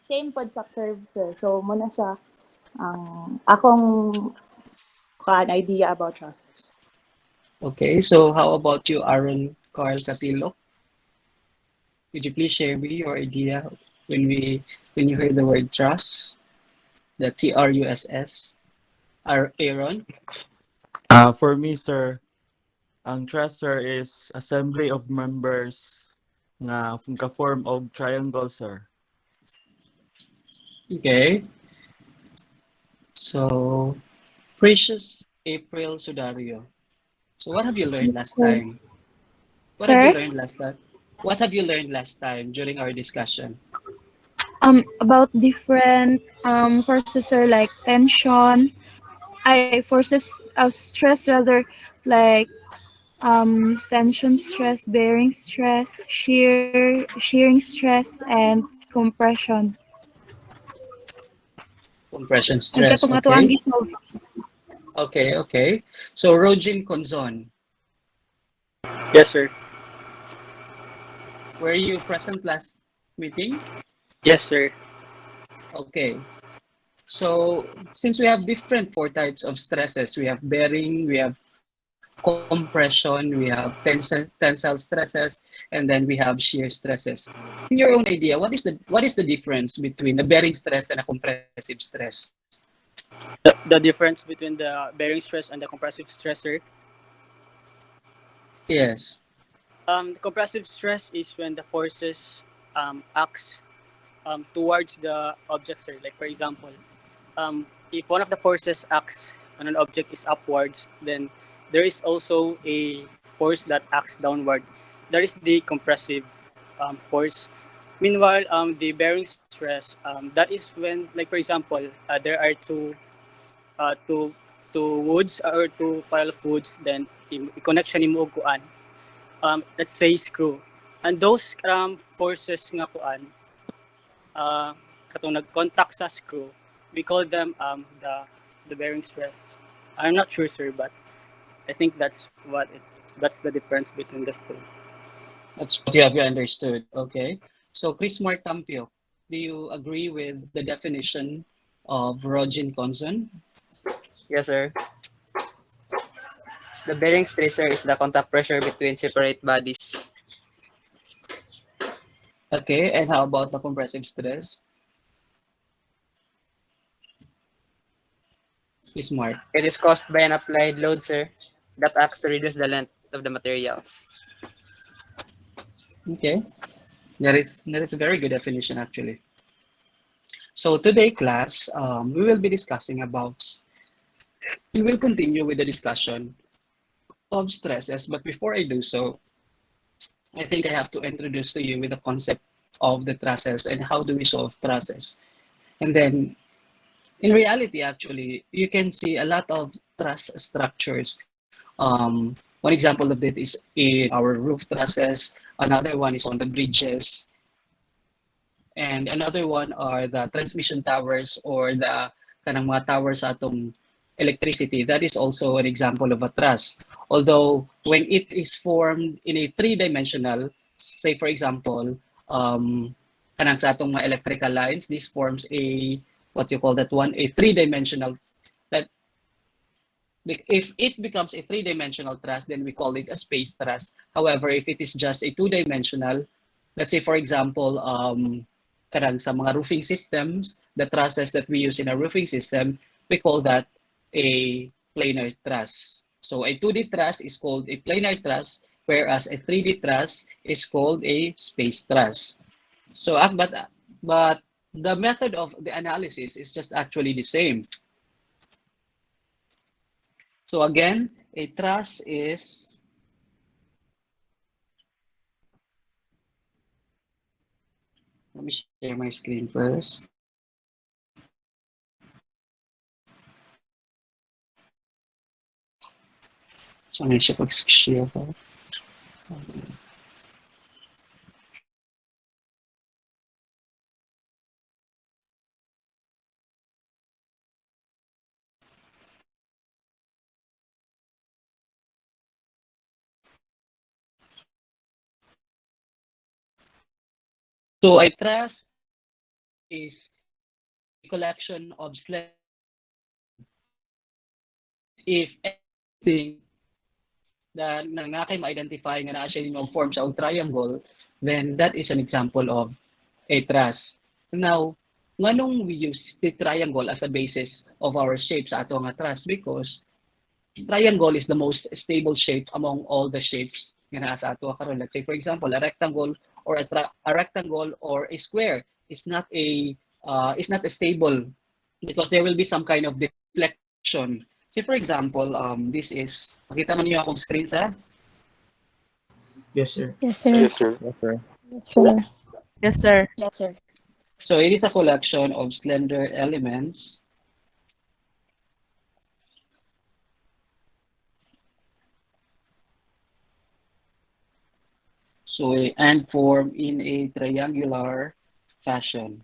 Same pod sa curve, sir. So, muna siya ang akong idea about process. Okay, so how about you, Aaron Carl Catilo? Could you please share me your idea when you heard the word truss, the TRUSS? Aaron? For me, sir, ang trust, sir, is assembly of members nga ka-form og triangle, sir. Okay. So, Precious April Sudario. So what have you learned last time? What have you Sir? learned last time? What have you learned last time during our discussion? About different forces, sir, like tension, forces of stress rather, like tension stress, bearing stress, shearing stress, and compression. Compression And stress, katong ato ang okay? gisolve. Okay. So, Rojin Conzon, Yes, sir. were you present last meeting? Yes, sir. Okay. So, since we have different four types of stresses, we have bearing, we have compression, we have tensile stresses, and then we have shear stresses. In your own idea, what is the difference between a bearing stress and a compressive stress? The difference between the bearing stress and the compressive stress, sir. Yes. The compressive stress is when the forces acts towards the object, sir. Like for example, if one of the forces acts on an object is upwards, then there is also a force that acts downward. That is the compressive force. Meanwhile, the bearing stress, that is when, like for example, there are two woods or two pile of woods, then i-connection ni mo og kuan. Let's say screw. And those forces nga kuan, katong nag-contact sa screw, we call them the bearing stress. I'm not sure, sir, but I think that's the difference between the two. That's what you have understood. Okay. So, Chris Martampio, do you agree with the definition of Rogin Conson? Yes, sir. The bearing stressor is the contact pressure between separate bodies. Okay. And how about the compressive stress? Smart. It is caused by an applied load, sir, that acts to reduce the length of the materials. Okay. That is a very good definition, actually. So today, class, we will continue with the discussion of stresses. But before I do so, I think I have to introduce to you with the concept of the trusses and how do we solve trusses. And then, in reality, actually, you can see a lot of truss structures. One example of that is in our roof trusses. Another one is on the bridges. And another one are the transmission towers or the kanang mga towers sa atong electricity. That is also an example of a truss. Although when it is formed in a three-dimensional, say for example, kanang sa atong mga electrical lines, this forms a what you call that one, a three-dimensional. That if it becomes a three-dimensional truss, then we call it a space truss. However, if it is just a two-dimensional, let's say for example, kanang sa mga roofing systems, the trusses that we use in a roofing system, we call that a planar truss. So a 2D truss is called a planar truss, whereas a 3D truss is called a space truss. So, but the method of the analysis is just actually the same. So again, a truss is let me share my screen first. So I'm siya pag-share ko. So a truss is a collection of if anything na nga kay ma-identify nga naa siya yung form sa og triangle, then that is an example of a truss. Now, nganong we use the triangle as a basis of our shape sa ato nga truss? Because triangle is the most stable shape among all the shapes nga naa sa ato karon. Let's say for example, a rectangle or a rectangle or a square is not a stable because there will be some kind of deflection. Say for example, this is, makita man niyo akong screen sa? Yes, sir. Yes, sir. Yes, sir. Yes, sir. Yes, sir. So it is a collection of slender elements and form in a triangular fashion.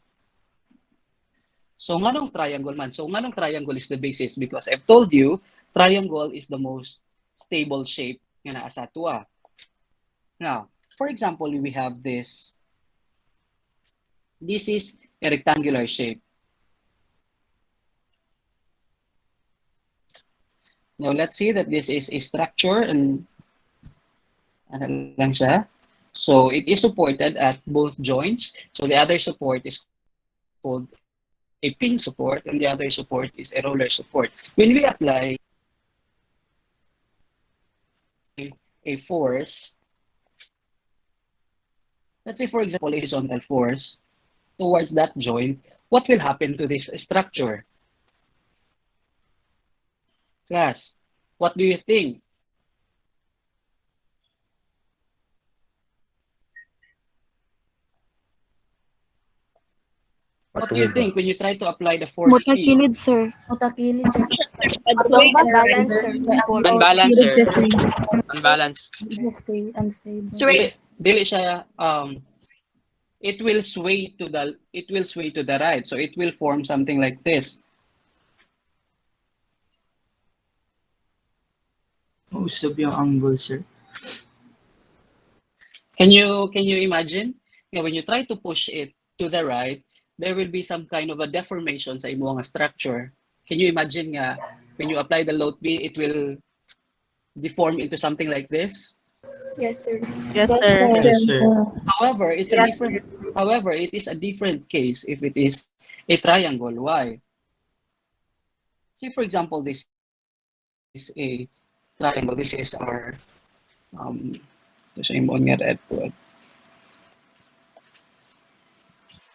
So nganong triangle man? So nganong triangle is the basis? Because I've told you, triangle is the most stable shape nga naa sa atua. Now, for example, we have this. This is a rectangular shape. Now, let's see that this is a structure and ano lang siya. So, it is supported at both joints. So, the other support is called a pin support and the other support is a roller support. When we apply a force, let's say for example, a horizontal force towards that joint, what will happen to this structure? Class, what do you think? What do you think when you try to apply the force P? Mutakilid, sir. Mutakilid siya. Balance, sir. Unbalance, sir. Unbalance. Stay unstable. Dili siya it will sway to the right. So it will form something like this. Usab yung angle, sir. Can you imagine? When you try to push it to the right, there will be some kind of a deformation sa imo nga structure. Can you imagine nga when you apply the load P, it will deform into something like this? Yes, sir. Yes, sir. Yes, sir. However, it is a different case if it is a triangle. Why? See, for example, this is a triangle. This is our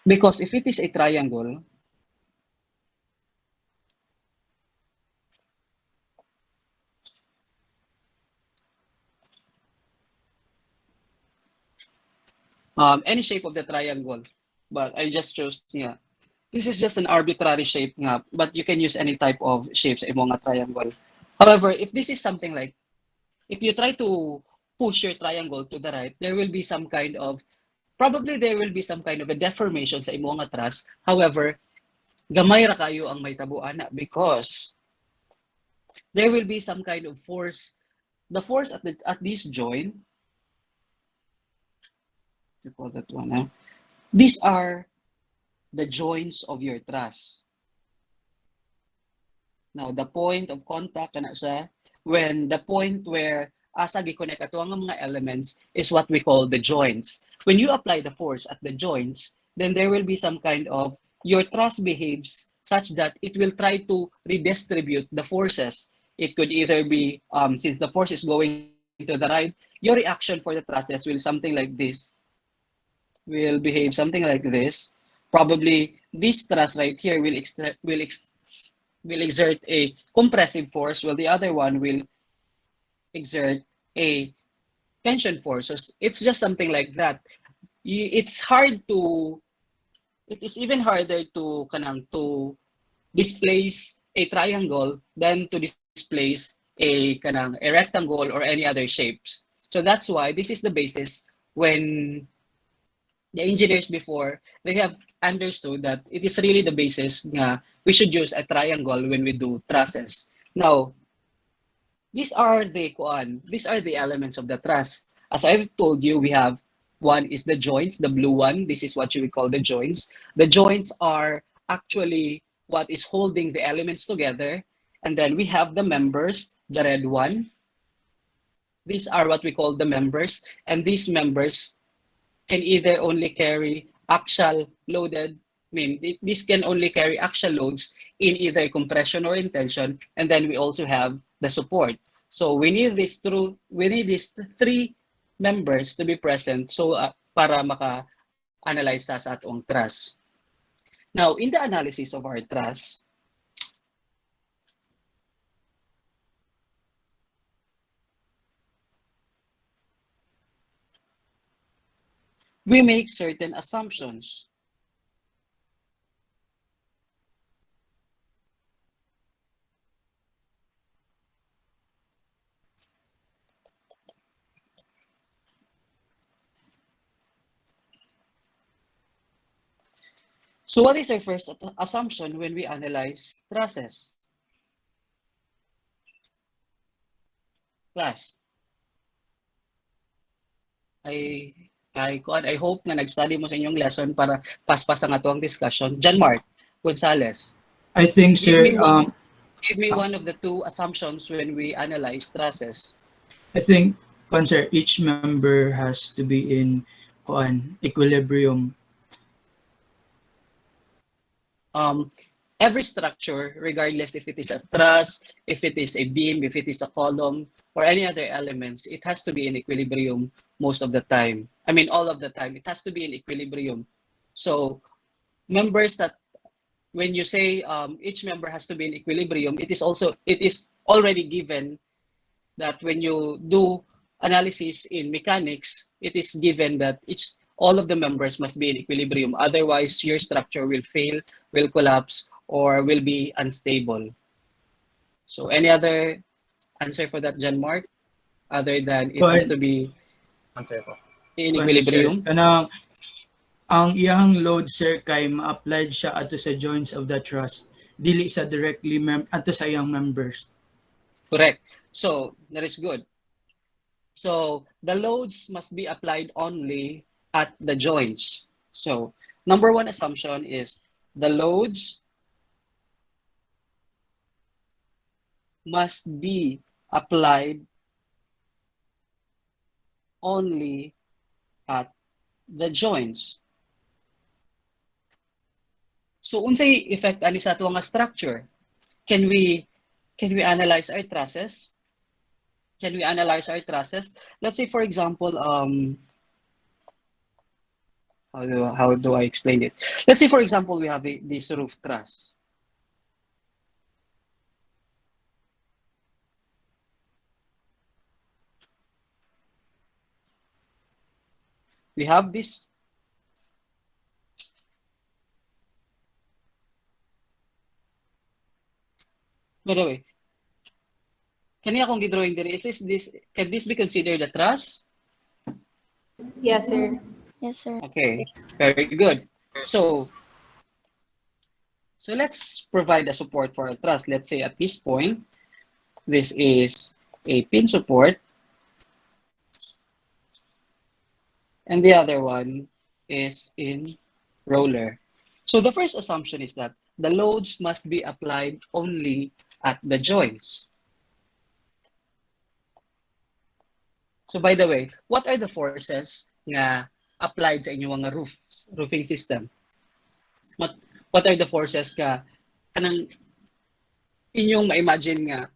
because if it is a triangle, any shape of the triangle, but I just chose, this is just an arbitrary shape nga, but you can use any type of shapes sa imong nga triangle. However, if this is something like, if you try to push your triangle to the right, there will be some kind of, probably there will be some kind of a deformation sa imong nga truss. However, gamay ra kayo ang may tabuan na because there will be some kind of force. The force at this joint, you call that one, huh? These are the joints of your truss. Now, the point of contact kana siya, when the point where asa gi-connect ato ang mga elements is what we call the joints. When you apply the force at the joints, then there will be some kind of, your truss behaves such that it will try to redistribute the forces. It could either be, since the force is going to the right, your reaction for the trusses will something like this. Will behave something like this. Probably this truss right here will exert a compressive force, while the other one will exert a tension force. So it's just something like that. It is even harder to displace a triangle than to displace a rectangle or any other shapes. So that's why this is the basis when the engineers before, they have understood that it is really the basis nga we should use a triangle when we do trusses. Now, these are the elements of the truss. As I've told you, we have One is the joints, the blue one. This is what you would call the joints. The joints are actually what is holding the elements together. And then we have the members, the red one. These are what we call the members. And these members can either only carry axial loaded, I mean, this can only carry axial loads in either compression or in tension. And then we also have the support. So we need these three members to be present so para maka-analyze ta sa atong truss. Now, in the analysis of our truss, we make certain assumptions. So what is our first assumption when we analyze trusses? Class, I hope na nag-study mo sa inyong lesson para paspas ang atong discussion. John Mark Gonzalez, I think, give me sir, one of the two assumptions when we analyze trusses. I think, sir, each member has to be in equilibrium. Every structure, regardless if it is a truss, if it is a beam, if it is a column, or any other elements, it has to be in equilibrium most of the time. I mean, all of the time, it has to be in equilibrium. So members that, when you say each member has to be in equilibrium, it is already given that when you do analysis in mechanics, it is given that all of the members must be in equilibrium. Otherwise, your structure will fail, will collapse, or will be unstable. So any other answer for that, John Mark? Other than it has to be in equilibrium? Kanang ang iyang load, sir, kay ma-applied siya ato sa joints of the truss, dili sa directly ato sa iyang members. Correct. So that is good. So the loads must be applied only at the joints. So number one assumption is the loads must be applied only at the joints. So unsay effect ani sa ato nga structure? Can we analyze our trusses? Can we analyze our trusses? Let's say, for example, how do I explain it? Let's say, for example, we have this roof truss. We have this. By the way, kaniya akong gidrawing diri, can this be considered a truss? Yes, sir. Yes, sir. Okay, very good. So let's provide a support for a truss. Let's say at this point, this is a pin support, and the other one is in roller. So the first assumption is that the loads must be applied only at the joints. So by the way, what are the forces nga applied sa inyong mga roofing system? What are the forces ka kanang inyong ma-imagine nga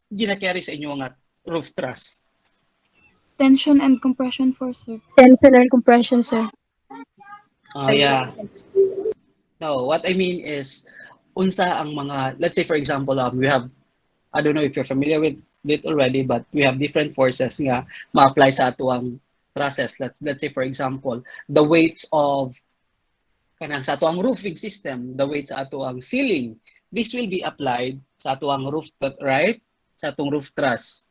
gina-carry sa inyong nga roof truss? Tension and compression force, sir. Tension and compression, sir. Oh, yeah. No, what I mean is, unsa ang mga, let's say for example, we have, I don't know if you're familiar with it already, but we have different forces nga ma-apply sa ato ang process. Let's say for example, the weights of kanang sa ato ang roofing system, the weights sa ato ang ceiling, this will be applied sa ato ang roof, right? Sa atong roof truss.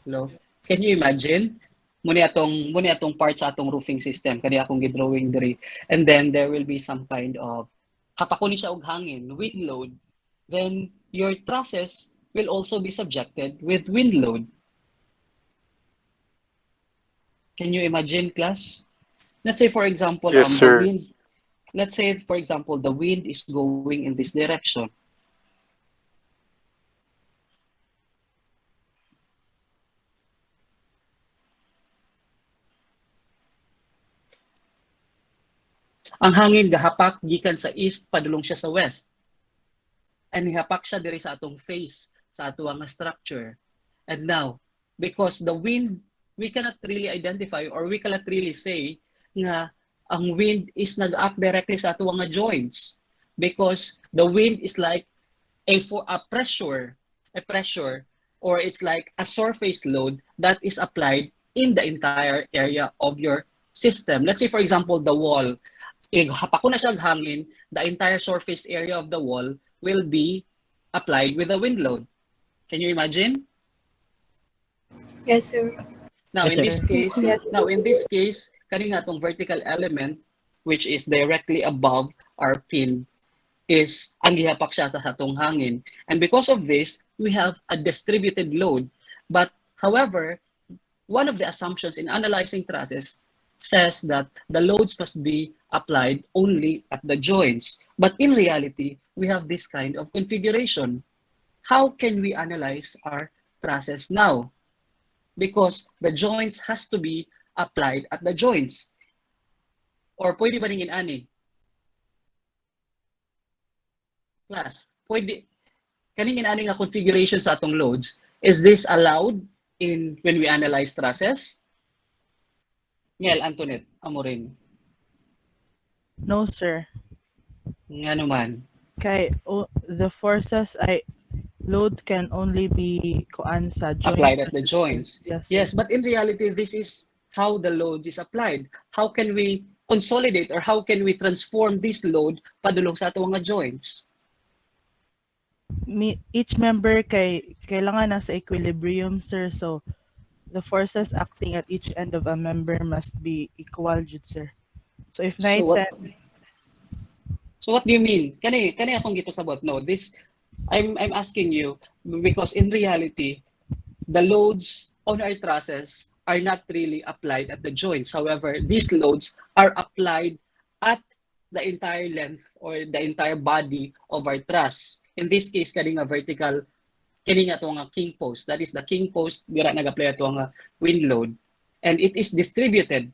Hello? Can you imagine? Muni atong part sa atong roofing system, kani akong gidrawing diri. And then there will be some kind of kapakuni siya og hangin, wind load. Then your trusses will also be subjected with wind load. Can you imagine, class? Let's say, for example, Yes, the sir. wind. Let's say, for example, the wind is going in this direction. Ang hangin gahapak gikan sa east padulong siya sa west. And nihapak siya diri sa atong face, sa atong structure. And now, because the wind, we cannot really identify or we cannot really say nga ang wind is nag-act directly sa atong mga joints. Because the wind is like a pressure, or it's like a surface load that is applied in the entire area of your system. Let's say, for example, the wall. Hapak ko na siya hangin, the entire surface area of the wall will be applied with a wind load. Can you imagine? Yes, sir. Now, Yes, in sir. this case, kani nga tong vertical element, which is directly above our pin, is ang gihapak siya sa atong hangin. And because of this, we have a distributed load. But however, one of the assumptions in analyzing trusses says that the loads must be applied only at the joints. But in reality, we have this kind of configuration. How can we analyze our trusses now? Because the joints has to be applied at the joints. Or pwede ba ningin ani? Class, pwede, kaningin ani nga configuration sa atong loads, is this allowed in when we analyze trusses? Ngel, Antoinette, amo rin. No, sir. Nga naman. Kay the forces ay loads can only be kuan sa joints. Applied at the joints. Yes, sir. Yes, but in reality, this is how the load is applied. How can we consolidate or how can we transform this load padulong sa atong mga joints? Each member kailangan nasa equilibrium, sir. So the forces acting at each end of a member must be equal, jud, sir. So if So what do you mean? Kani akong gipasabot. No, this I'm asking you because in reality, the loads on our trusses are not really applied at the joints. However, these loads are applied at the entire length or the entire body of our truss. In this case, kani nga vertical, kani nga to nga king post. That is the king post, dira nag-apply to nga wind load. And it is distributed.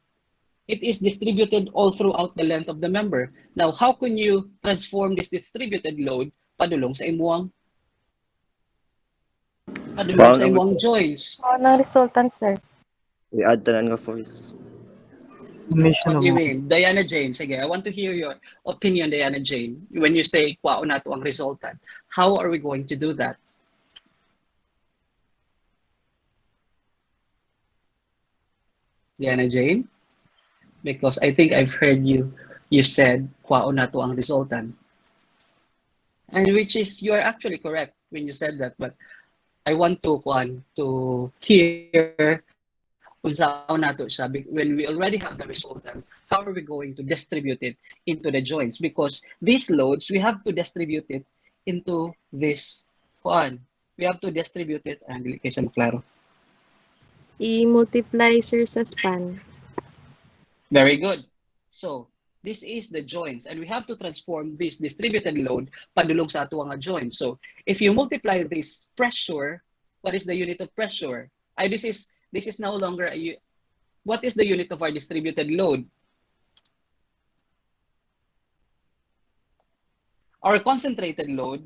It is distributed all throughout the length of the member. Now, how can you transform this distributed load padulong sa imuang joints? Ano resultant, sir? I-add tanan nga force. What do you mean? Diana Jane, sige, I want to hear your opinion, Diana Jane. When you say, kwao na to ang resultant, how are we going to do that? Diana Jane? Because I think I've heard you said, kwao na to ang resultant. And which is, you are actually correct when you said that, but I want to hear unsaon nato siya when we already have the resultant. How are we going to distribute it into the joints? Because these loads, we have to distribute it into this kuan. We have to distribute it, and dili kay siya maklaro. I-multiply, sir, sa span. Very good. So, this is the joints, and we have to transform this distributed load padulong sa ato nga joints. So, if you multiply this pressure, what is the unit of pressure? This is no longer what is the unit of our distributed load? Our concentrated load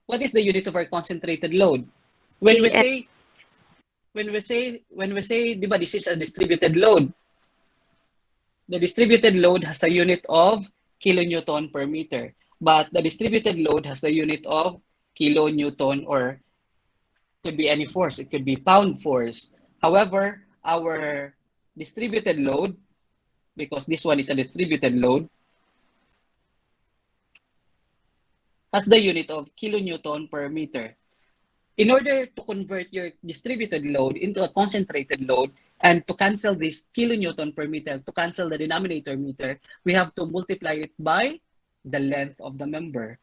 what is the unit of our concentrated load? When we say, diba, this is a distributed load. The distributed load has a unit of kilonewton per meter, but the distributed load has the unit of kilonewton, or could be any force. It could be pound force. However, our distributed load, because this one is a distributed load, has the unit of kilonewton per meter. In order to convert your distributed load into a concentrated load and to cancel this kilonewton per meter, to cancel the denominator meter, we have to multiply it by the length of the member.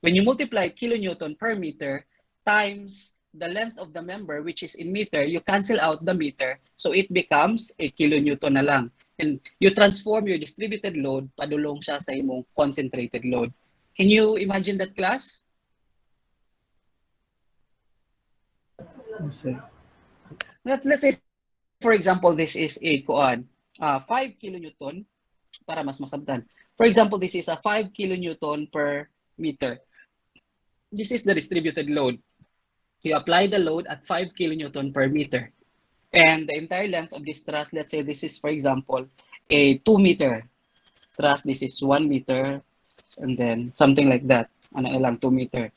When you multiply kilonewton per meter times the length of the member, which is in meter, you cancel out the meter, so it becomes a kilonewton na lang. And you transform your distributed load, padulong siya sa imong concentrated load. Can you imagine that, class? Yes, sir. Let's say, for example, this is a 5 kilonewton, para mas masabtan. For example, this is a 5 kilonewton per meter. This is the distributed load. You apply the load at 5 kilonewton per meter. And the entire length of this truss, let's say this is, for example, a 2-meter truss. This is 1 meter, and then something like that. Ano lang, 2 meter.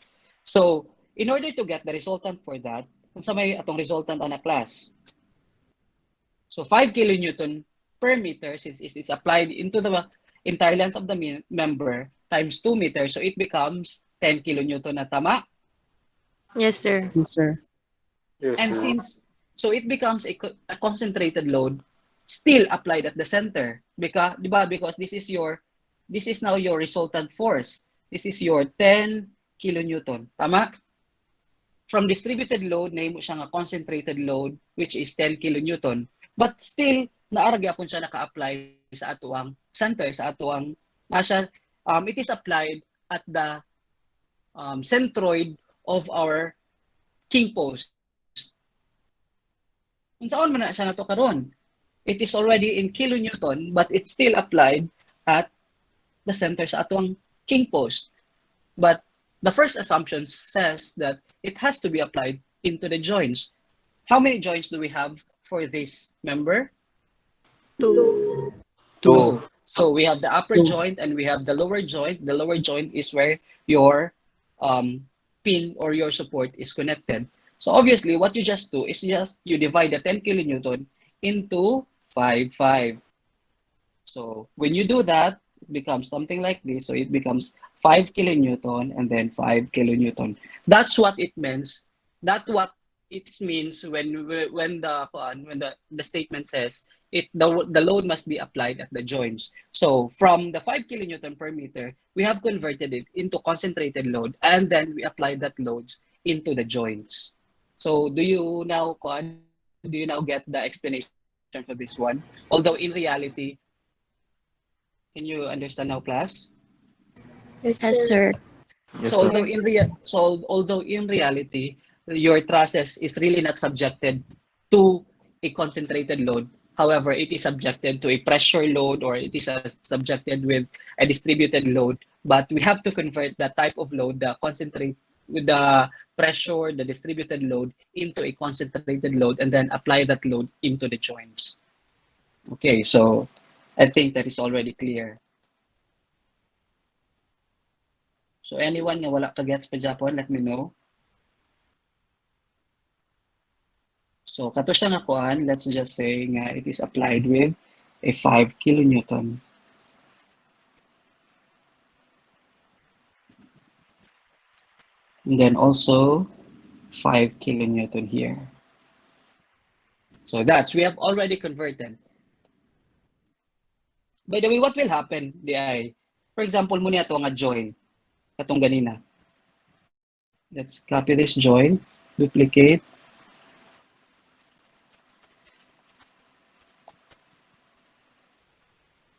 So, in order to get the resultant for that, kung sa may atong resultant ana class. So, 5 kilonewton per meter, since it is applied into the entire length of the member, times 2 meters, so it becomes 10 kilonewton na, tama? Yes, sir. Yes, sir. And since, so it becomes a concentrated load still applied at the center. Because, di ba? Because this is now your resultant force. This is your 10 kilonewton. Tama? From distributed load, nahimo siya nga concentrated load, which is 10 kilonewton. But still, naaragya po siya naka-apply sa atuang center, sa atuang, it is applied at the centroid of our king post. Kung saan man na siya nato karon, it is already in kilonewton, but it's still applied at the center sa atuang king post. But the first assumption says that it has to be applied into the joints. How many joints do we have for this member? 2. Two. So we have the upper Two. joint and we have the lower joint. The lower joint is where your pin or your support is connected. So obviously, what you just do is you divide the 10 kilonewton into 5. So when you do that, it becomes something like this. So it becomes 5 kilonewton and then 5 kilonewton. That's what it means. That's what it means when the statement says the load must be applied at the joints. So from the 5 kilonewton per meter, we have converted it into concentrated load, and then we apply that loads into the joints. So do you now get the explanation for this one? Although in reality, can you understand now, class? Yes, sir. Yes, So sir. although in reality, your trusses is really not subjected to a concentrated load. However, it is subjected to a pressure load, or it is subjected with a distributed load. But we have to convert that type of load, with the pressure, the distributed load, into a concentrated load, and then apply that load into the joints. Okay, so I think that is already clear. So anyone nga wala ka-gets pa Japon, let me know. So kato siya nga kuan, let's just say nga it is applied with a 5 kilonewton. And then also 5 kilonewton here. So we have already converted. By the way, what will happen, for example, muna ito nga join. Katong ganina. Let's copy this join, duplicate.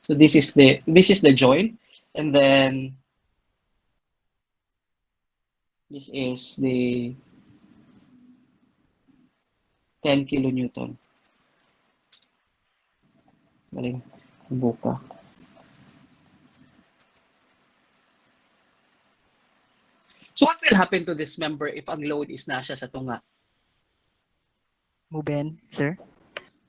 So this is the join, and then this is the 10 kilonewton. Balik, buka. So what will happen to this member if ang load is nasa sa tunga? Muben, sir.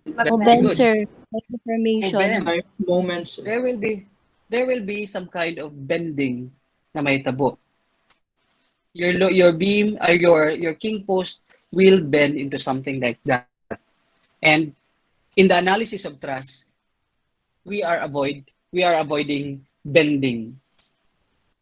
Very Oben, good. sir. Information. Oben. Five moments. There will be some kind of bending na may tabo. Your beam or your king post will bend into something like that. And in the analysis of truss, we are avoiding bending.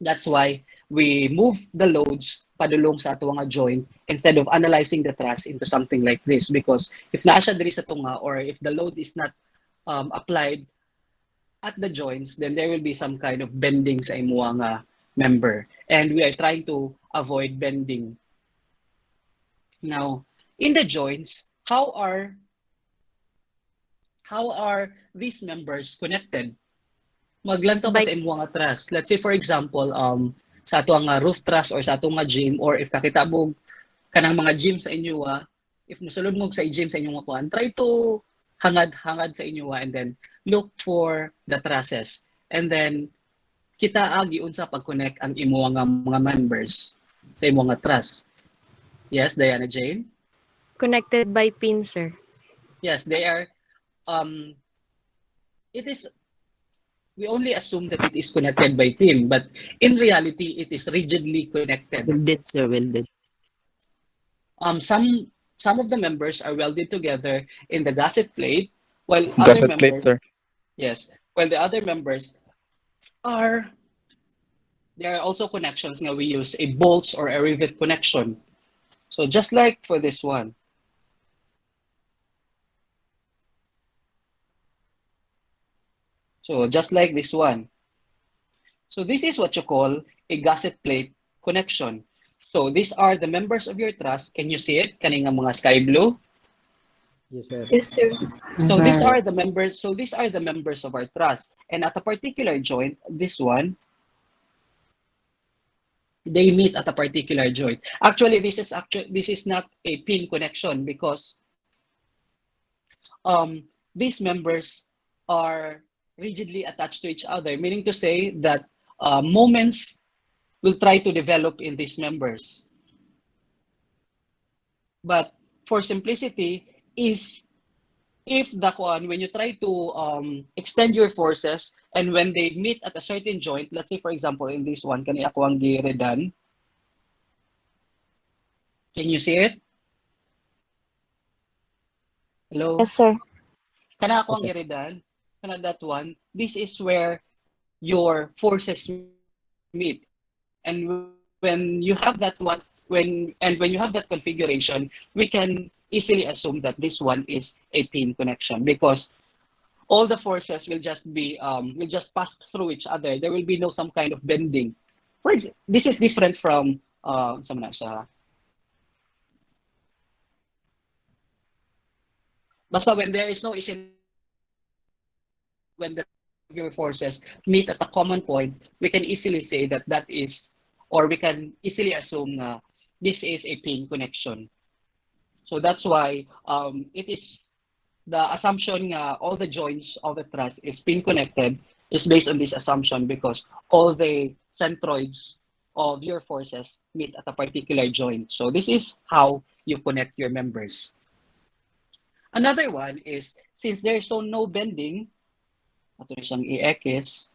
That's why we move the loads padulong sa ato nga joint instead of analyzing the truss into something like this, because if naa siya diri sa tunga, or if the load is not applied at the joints, then there will be some kind of bending sa imuha nga member. And we are trying to avoid bending. Now, in the joints, how are these members connected? Maglantaw ka By sa imong nga truss. Let's say for example, sa ato nga roof truss or sa ato nga gym, or if kakita mo kanang mga gym sa inyo, if musulod mo sa gym sa inyong kuan, try to hangad sa inyo, and then look for the trusses. And then kita agi unsa pag-connect ang imo nga mga members sa imo nga truss. Yes, Diana Jane? connected by pin, sir. Yes, they are it is, we only assume that it is connected by pin, but in reality it is rigidly connected. Welded, sir, welded. Some of the members are welded together in the gusset plate, while other Gusset plate, members, sir. yes, while the other members are, there are also connections nga we use a bolts or a rivet connection. So just like for this one. So just like this one. So this is what you call a gusset plate connection. So these are the members of your truss. Can you see it? Kaning nga mga sky blue. Yes, sir. Yes, sir. So these are the members. So these are the members of our truss. And at a particular joint, this one, they meet at a particular joint. Actually, this is not a pin connection, because these members are rigidly attached to each other, meaning to say that moments will try to develop in these members. But for simplicity, if the one, when you try to extend your forces, and when they meet at a certain joint, let's say for example in this one, kani ako ang giredan. Can you see it? Hello? Yes, sir. Kana ako ang giredan, kana that one, this is where your forces meet. And when you have that one, when you have that configuration, we can easily assume that this one is a pin connection, because all the forces will just pass through each other. There will be no some kind of bending. This is different from basta when there is no when the your forces meet at a common point, we can easily say that that is, or we can easily assume this is a pin connection. So that's why it is the assumption all the joints of the truss is pin connected is based on this assumption, because all the centroids of your forces meet at a particular joint. So this is how you connect your members. Another one is, since there is no bending, ato na siyang i-X.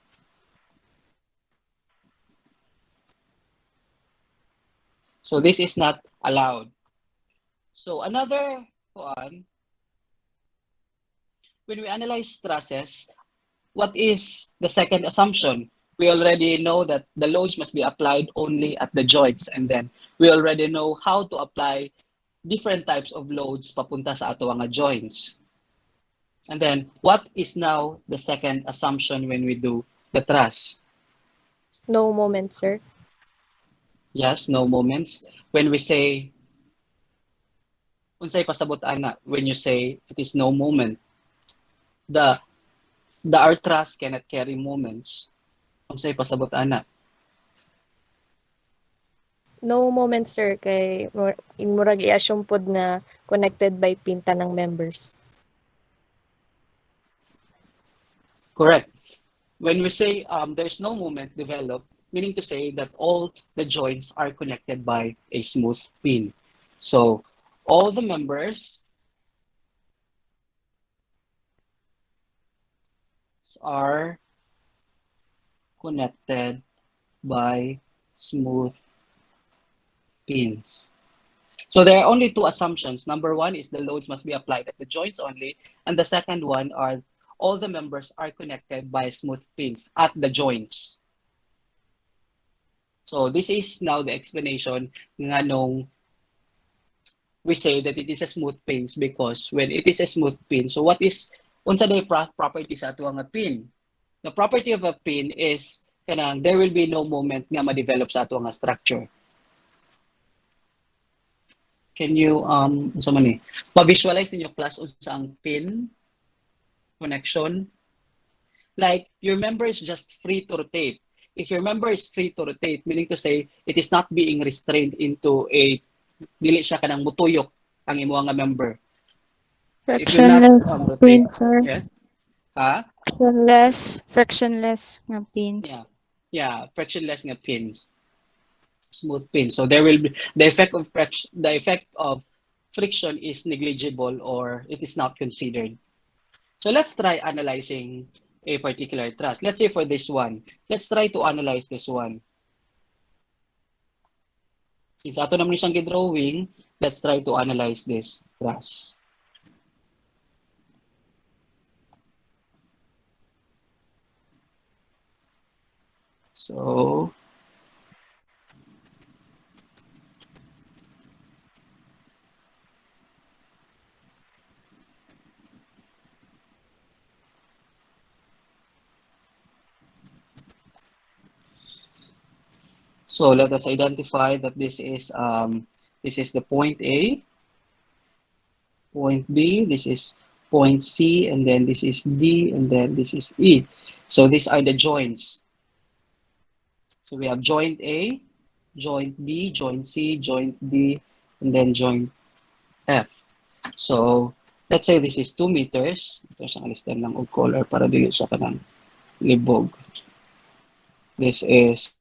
So this is not allowed. So another one, when we analyze trusses, what is the second assumption? We already know that the loads must be applied only at the joints, and then we already know how to apply different types of loads papunta sa ato nga joints. And then, what is now the second assumption when we do the truss? No moment, sir. Yes, no moments. When we say, unsay pasabot ana, when you say it is no moment, the our truss cannot carry moments. Unsay pasabot ana? No moment, sir, kay murag i-assume pod na connected by pinta ng members. Correct. When we say there's no moment developed, meaning to say that all the joints are connected by a smooth pin. So all the members are connected by smooth pins. So there are only two assumptions. Number one is the loads must be applied at the joints only. And the second one are all the members are connected by smooth pins at the joints. So this is now the explanation nga nung we say that it is a smooth pins, because when it is a smooth pin, so what is unsa day property sa ato nga pin? The property of a pin is kanang there will be no moment nga ma-develop sa ato nga structure. Can you unsa man ni? Pa-visualize ninyo class unsa ang pin connection? Like your member is just free to rotate. If your member is free to rotate, meaning to say it is not being restrained into a dili siya kanang mutuyok ang imo nga member. If you not Frictionless rotate, pins, sir. yes. Ha? Frictionless nga pins. Yeah. Yeah, frictionless nga pins. Smooth pins. So there will be the effect of friction is negligible or it is not considered. So let's try analyzing a particular truss. Let's say for this one, let's try to analyze this one. Since ato naman siyang gidrawing, let's try to analyze this truss. So let us identify that this is the point A, point B, this is point C, and then this is D, and then this is E. So these are the joints. So we have joint A, joint B, joint C, joint D, and then joint F. So let's say this is 2 meters. Ito siyang alistan lang og color para dili siya kanang libog. This is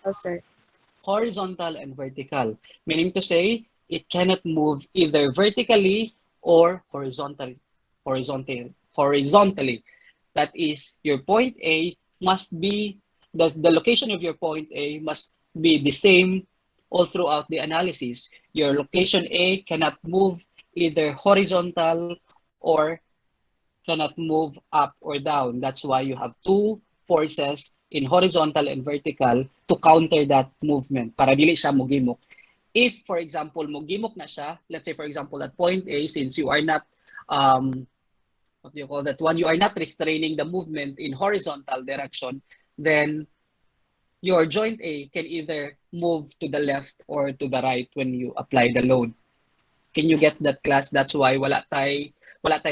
Oh, sir. horizontal and vertical, meaning to say it cannot move either vertically or horizontally. That is, your point A must be the location of your point A must be the same all throughout the analysis. Your location A cannot move either horizontal or cannot move up or down. That's why you have two forces in horizontal and vertical to counter that movement para dili siya mogimok. If, for example, mogimok na siya, let's say, for example, at point A, since you are not, what do you call that one? You are not restraining the movement in horizontal direction, then your joint A can either move to the left or to the right when you apply the load. Can you get that, class? That's why wala tay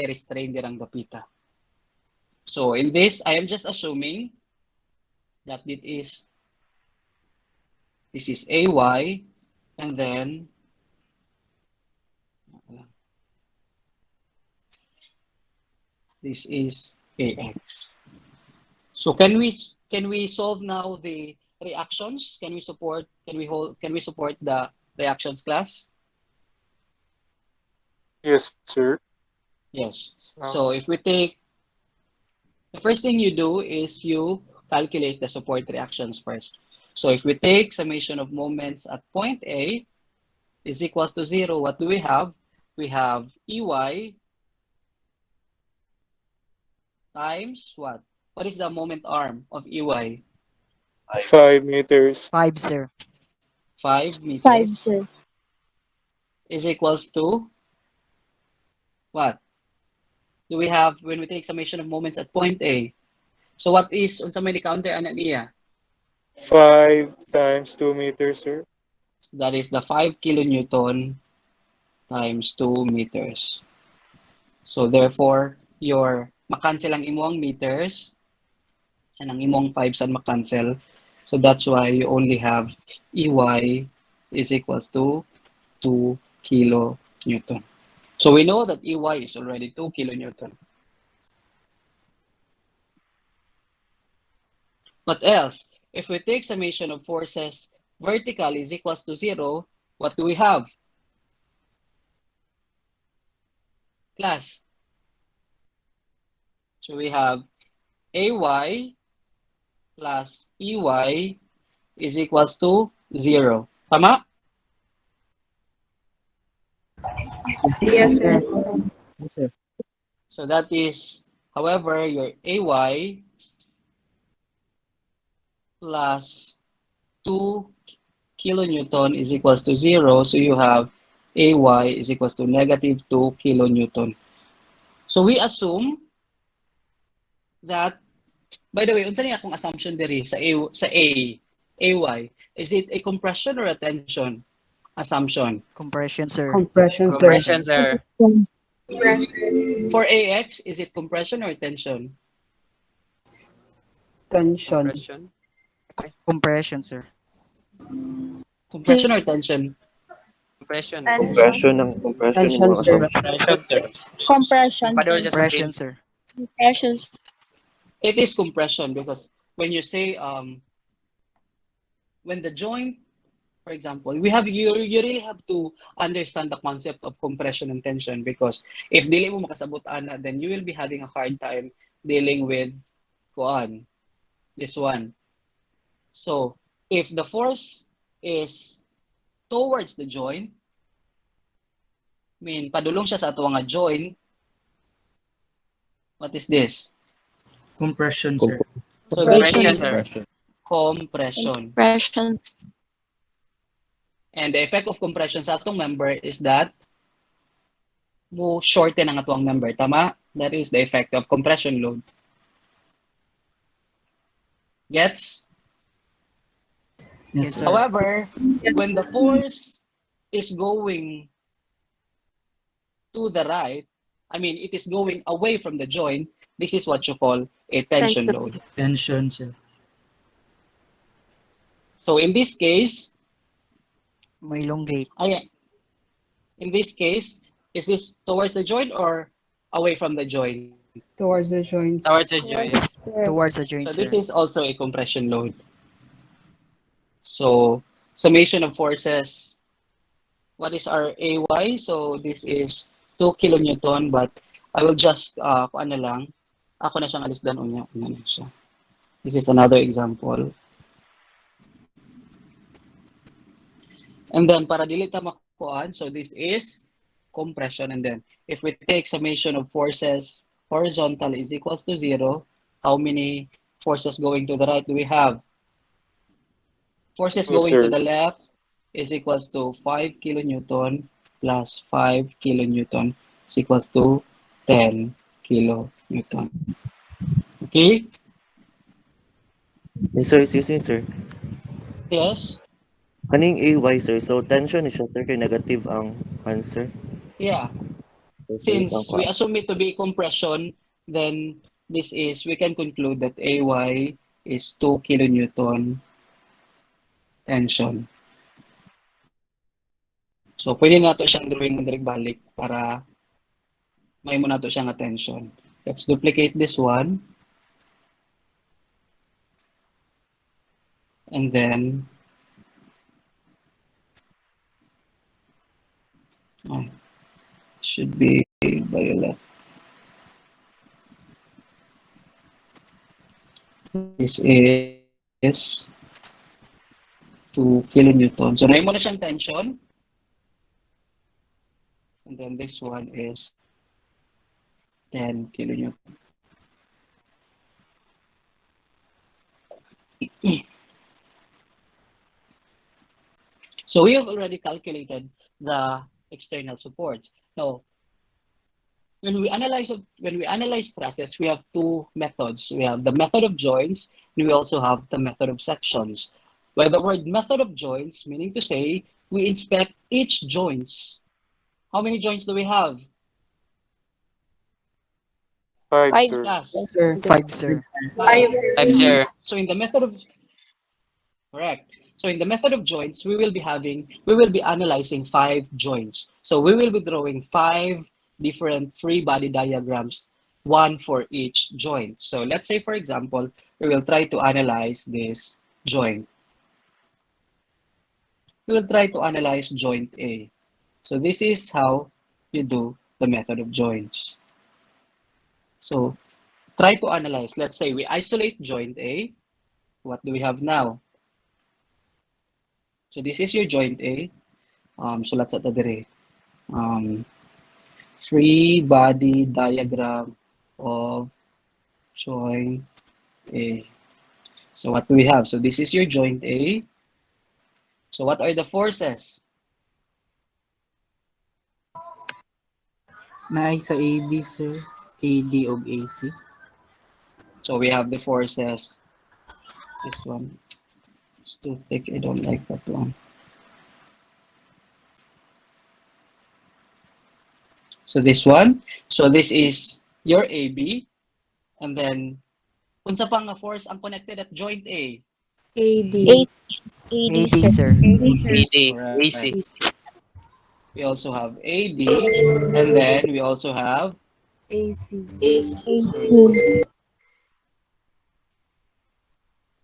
restrain dirang gapita. So in this, I am just assuming that this is AY, and then this is AX. So can we solve now the reactions? Can we support the reactions class? Yes, sir. Yes. So if we take, the first thing you do is you calculate the support reactions first. So if we take summation of moments at point A is equals to 0, what do we have? We have EY times what? What is the moment arm of EY? 5 meters. 5, sir. 5 5, meters sir. is equals to what? Do we have when we take summation of moments at point A? So what is unsa may counter ana niya? 5 times 2 meters, sir. That is the 5 kilonewton times 2 meters. So therefore, your makancel ang imong meters and ang imong 5 san makancel. So that's why you only have EY is equals to 2 kilonewton. So we know that EY is already 2 kilonewton. What else? If we take summation of forces vertical is equals to 0, what do we have? Class. So we have AY plus EY is equals to 0. Tama? Yes, sir. Yes, sir. So that is, however, your AY plus 2 kilonewton is equals to 0. So you have AY is equals to negative 2 kilonewton. So we assume that, by the way, unsa ni akong assumption diri sa AY? Is it a compression or a tension assumption? Compression, sir. Compression, sir. For AX, is it compression or tension? Compression. Compression, sir. Compression or tension? Compression. Compression yung mga sir. assumption. Compression, Padol sir. just sa Compression, pin. sir. Compression. It is compression because when you say when the joint, for example, you really have to understand the concept of compression and tension, because if dili mo makasabot ana, then you will be having a hard time dealing with this one. So if the force is towards the joint, padulong siya sa ato nga joint, what is this? Compression, sir. So that Compression, is sir. compression. Compression. And the effect of compression sa atong member is that mo shorten ang atong member. Tama? That is the effect of compression load. Gets? Yes, sir. However, when the force is going to the right, it is going away from the joint, this is what you call a tension load. Tension, sir. So in this case, May elongate. in this case, is this towards the joint or away from the joint? Towards the joint. Towards the joint. Towards the joint, So sir. this is also a compression load. So summation of forces, what is our AY? So this is 2 kilonewton, but I will just, ako na siyang alisdan unya na siya. This is another example. And then para dili ta makuan, so this is compression, and then if we take summation of forces horizontal is equals to 0, how many forces going to the right do we have? Forces Yes, going to sir. the left is equals to 5 kilonewton plus 5 kilonewton is equals to 10 kilonewton. Okay? Sir, excuse me, sir. Yes? Kaning AY, sir. So, tension is sir kay negative ang answer. Yeah. Kasi Since we assume it to be compression, then we can conclude that AY is 2 kilonewton tension. So, pwede na ito siyang drawing direct balik para may mo na ito siyang attention. Let's duplicate this one. And then, should be violet. This is 2 kilonewton. So, may mo na siyang tension. And then this one is 10 kilonewton. So we have already calculated the external supports. Now, when we analyze stresses, we have two methods. We have the method of joints, and we also have the method of sections. By the word method of joints, meaning to say, we inspect each joints. How many joints do we have? 5, Five, sir. Class. sir. 5, sir. Five. 5, sir. So in the method of correct. So in the method of joints, we will be analyzing 5 joints. So we will be drawing 5 different free body diagrams, one for each joint. So let's say, for example, we will try to analyze this joint. We will try to analyze joint A. So this is how you do the method of joints. So try to analyze. Let's say we isolate joint A. What do we have now? So this is your joint A. Sulat sa tadere. Free body diagram of joint A. So what do we have? So this is your joint A. So what are the forces? Naay sa AB, sir. AD of AC. So we have the forces. This one. It's too thick. I don't like that one. So this one. So this is your AB. And then, unsa pang nga force ang connected at joint A? AD. AD, AD, sir. sir. AD. Alright. AC. We also have AD. And then we also have AC. AC.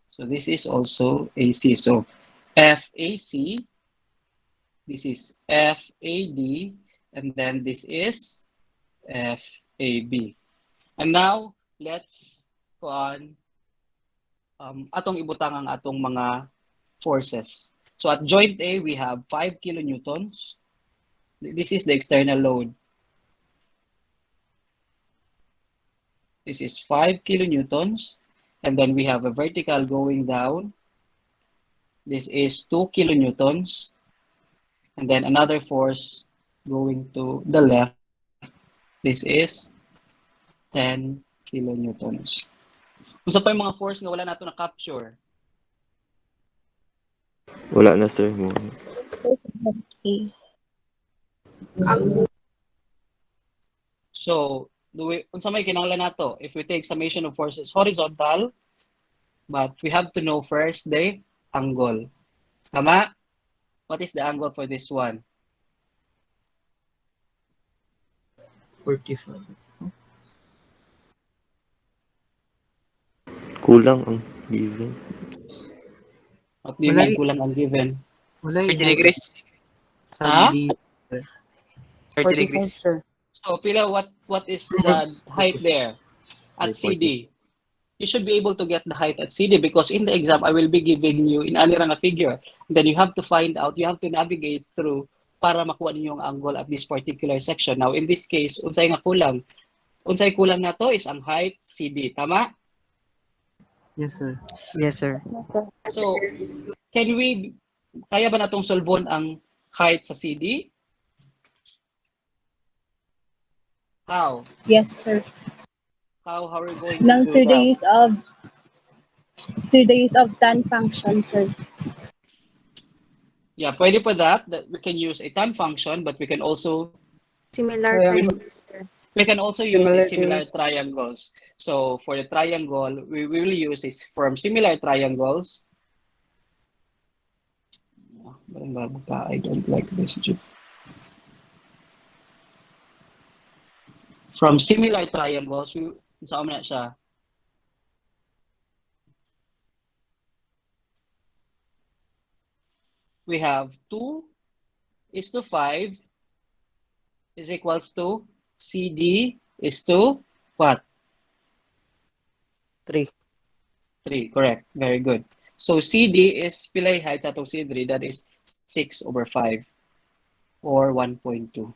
So this is also AC. So FAC, this is FAD, and then this is FAB. And now, let's go on atong ibutang ang atong mga forces. So at joint A, we have 5 kilonewtons. This is the external load. This is 5 kilonewtons. And then we have a vertical going down. This is 2 kilonewtons. And then another force going to the left. This is 10 kilonewtons. Kung sa pa yung mga force na wala nato na capture? Wala na, sir. So, unsa may kinahanglan nato? If we take summation of forces horizontal, but we have to know first the angle. Tama? What is the angle for this one? 45. Kulang ang given. What do you mean kulang ang given? Wala 30 degrees. Ha? 30 degrees. Sir. So, Pila, what is the height there at CD? You should be able to get the height at CD because in the exam, I will be giving you in anira nga figure. Then you have to find out, you have to navigate through para makuha ninyo ang angle at this particular section. Now, in this case, unsay nga kulang? Unsay kulang na to is ang height CD. Tama? Yes, sir. Yes, sir. So, kaya ba natong solvon ang height sa CD? How? Yes, sir. How are we going to Nang do through the that? use of tan function, sir. Yeah, pwede pa that we can use a tan function, but we can also Similar Kaya to this, sir. We can also use similar triangles. So for the triangle, we will use is from similar triangles. I don't like this. From similar triangles, saan na siya? We have 2:5 is equals to CD is to what? 3. 3, correct. Very good. So CD is pilay height sa itong C3, that is 6/5 or 1.2.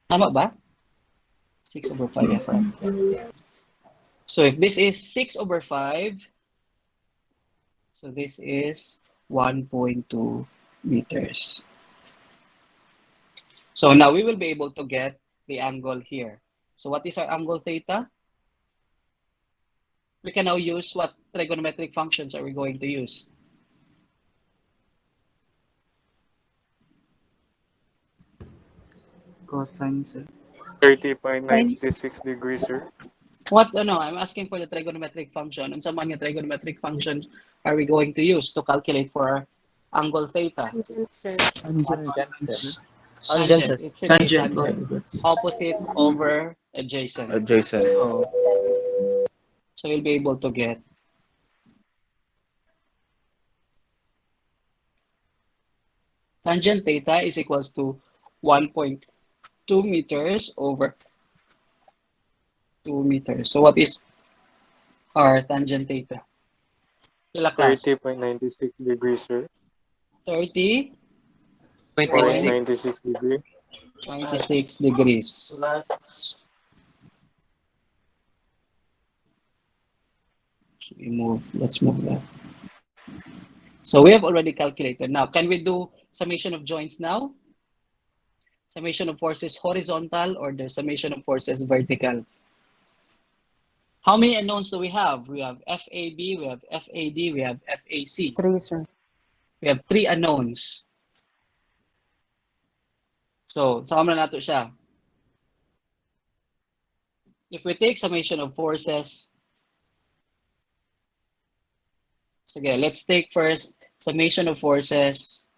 Tama ba? 6/5, yes. So if this is 6/5, so this is 1.2 meters. So now we will be able to get the angle here. So what is our angle theta? We can now use what trigonometric functions are we going to use? Cosine, sir. 30.96 degrees, sir. What, I'm asking for the trigonometric function. And some mga trigonometric functions are we going to use to calculate for our angle theta? Tangent, sir. Tangent. It should be Tangent. tangent. Opposite over adjacent. Adjacent. So you'll be able to get tangent theta is equals to 1.2 meters over 2 meters. So what is our tangent theta? Kila class? 30.96 degrees, sir. 0.96. 96 degrees. 96 degrees. Let's move that. So we have already calculated. Now, can we do summation of joints now? Summation of forces horizontal or the summation of forces vertical? How many unknowns do we have? We have FAB, we have FAD, we have FAC. 3, sir. We have 3 unknowns. So, sama na nato siya. If we take summation of forces, sige, let's take first summation of forces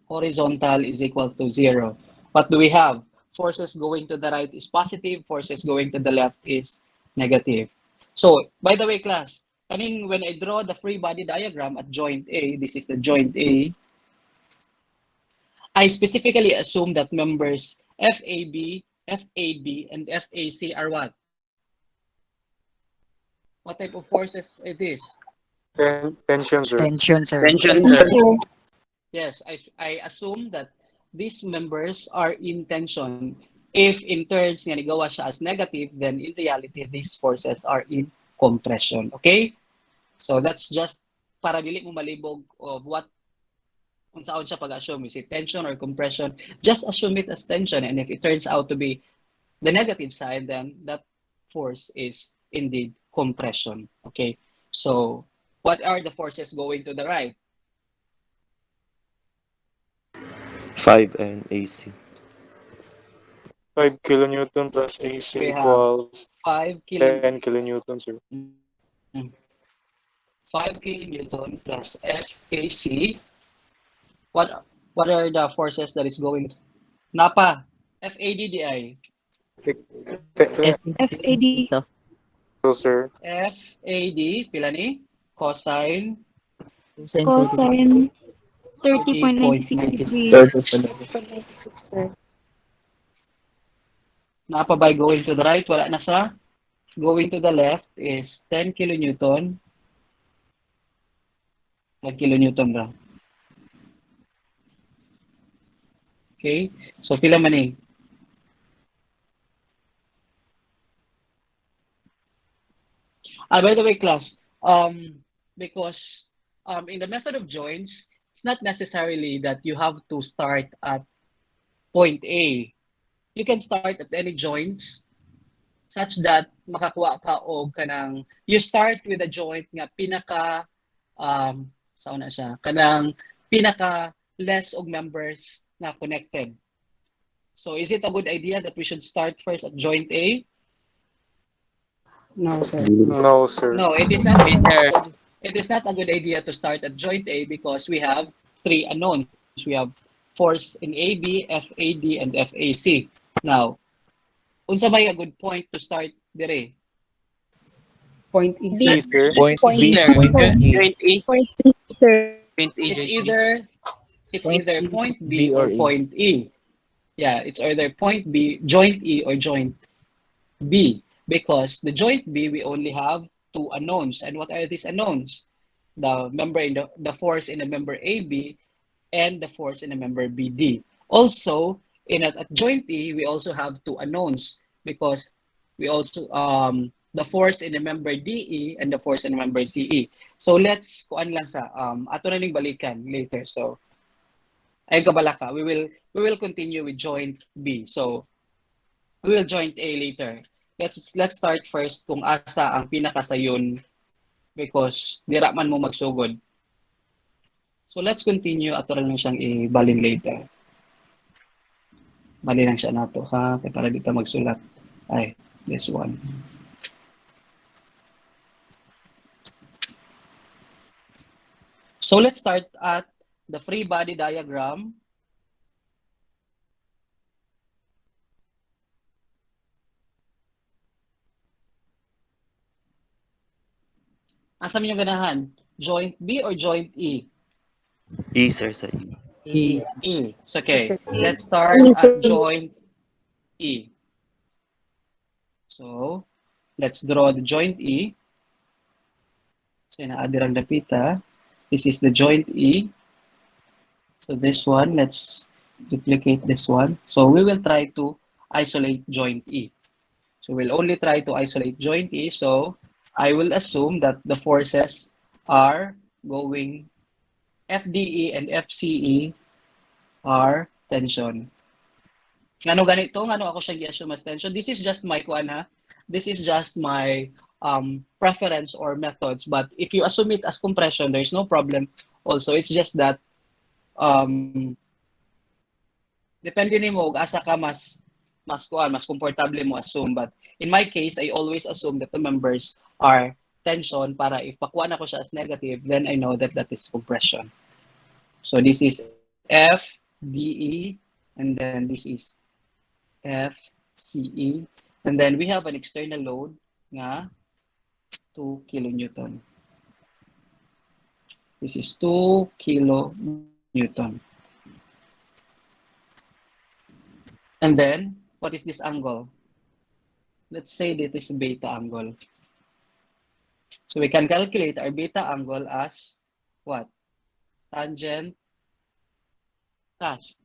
horizontal is equals to 0. What do we have? Forces going to the right is positive, forces going to the left is negative. So, by the way, class, when I draw the free body diagram at joint A, this is the joint A, I specifically assume that members FAB, FAB, and FAC are what? What type of forces it is? Tension, sir. Tension, sir. Tension, sir. Yes, I assume that these members are in tension. If in turns nga nigawa siya as negative, then in reality, these forces are in compression. Okay? So that's just para dili mo malibog of what kung saan siya pag-assume. Is it tension or compression? Just assume it as tension. And if it turns out to be the negative side, then that force is indeed compression. Okay? So what are the forces going to the right? 5 and AC. 5 kilonewton plus AC We have equals 5 10 kilonewton, sir. 5 kilonewton plus FAC. What are the forces that is going? Napa, FADDI. FAD. So, sir. FAD, pila ni? Cosine Cosine 30.96 degrees. 96, sir. Napa by going to the right, wala na sa. Going to the left is 10 kilonewton. 10 kilonewton ba? Okay? So, pila man eh? By the way, class, because in the method of joints, it's not necessarily that you have to start at point A. You can start at any joints such that makakuha ka og kanang you start with a joint nga pinaka saan na siya kanang pinaka less og members na connected. So is it a good idea that we should start first at joint A? No, sir. No, sir. No, it is not. Yes, sir. It is not a good idea to start at joint A because we have three unknowns. We have force in AB, FAD, and FAC. Now, unsa may a good point to start dire? Point E, B. E, sir. sir. Point Point B, B, sir. sir. Joint E. Point B, sir. Point E, It's joint E. either point B or point E. Yeah, it's either point B, joint E, or joint B. Because the joint B, we only have two unknowns. And what are these unknowns? The member in the force in the member AB and the force in the member BD. Also, at joint E, we also have two unknowns because we also the force in the member DE and the force in the member CE. So let's kuan lang sa ato na ning balikan later. So ay kabalaka, we will continue with joint B. So we will joint A later. Let's start first kung asa ang pinakasayon because dira man mo magsugod. So let's continue. Ato lang siyang ibalin later. Bali lang siya nato ha. Kaya para dito magsulat. Ay, this one. So let's start at the free body diagram. Asa mo yung ganahan? Joint B or joint E? E, sir, sa E. E. E. So, okay. Sir. Let's start at joint E. So, let's draw the joint E. So, inaadirang dapita. This is the joint E. So, this one, let's duplicate this one. So, we will try to isolate joint E. So, we'll only try to isolate joint E. So, I will assume that the forces are going FDE and FCE are tension. Ngano ganito? Ngano ako siya gi-assume as tension? This is just my kuan ha. This is just my preference or methods. But if you assume it as compression, there's no problem. Also, it's just that depende nimo ug asa ka mas comfortable mo assume. But in my case, I always assume that the members are tension para if pakuha na ko siya as negative, then I know that that is compression. So this is F, DE, and then this is F, CE. And then we have an external load nga 2 kilonewton. This is 2 kilonewton. And then, what is this angle? Let's say that is beta angle. So we can calculate our beta angle as what? Tangent dash.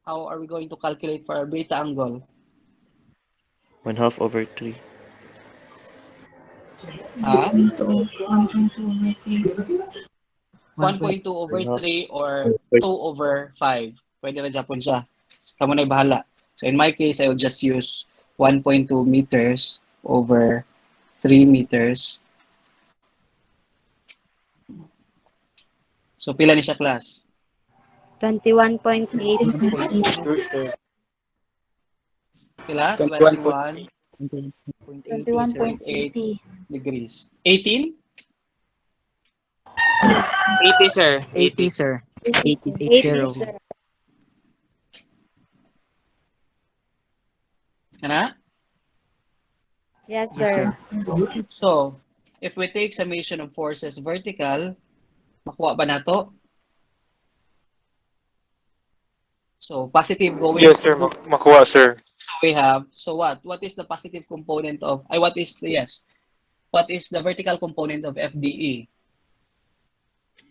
How are we going to calculate for our beta angle? 1/2 over 3. Ha? 1.2 over 3 or 2 over 5. Pwede na Japon siya. Kamu na bahala. So in my case, I will just use 1.2 meters over 3 meters. So pila ni siya class? 21.8. Pila? 21.80, sir. 21.8 degrees. 18? 80, sir. 80, sir. 80, 80. sir. Kana? Yes, sir. So, if we take summation of forces vertical, makuha ba nato? So, positive going Yes, sir. Makuha, sir. So we have, so what? What is the positive component of, what is the vertical component of FDE?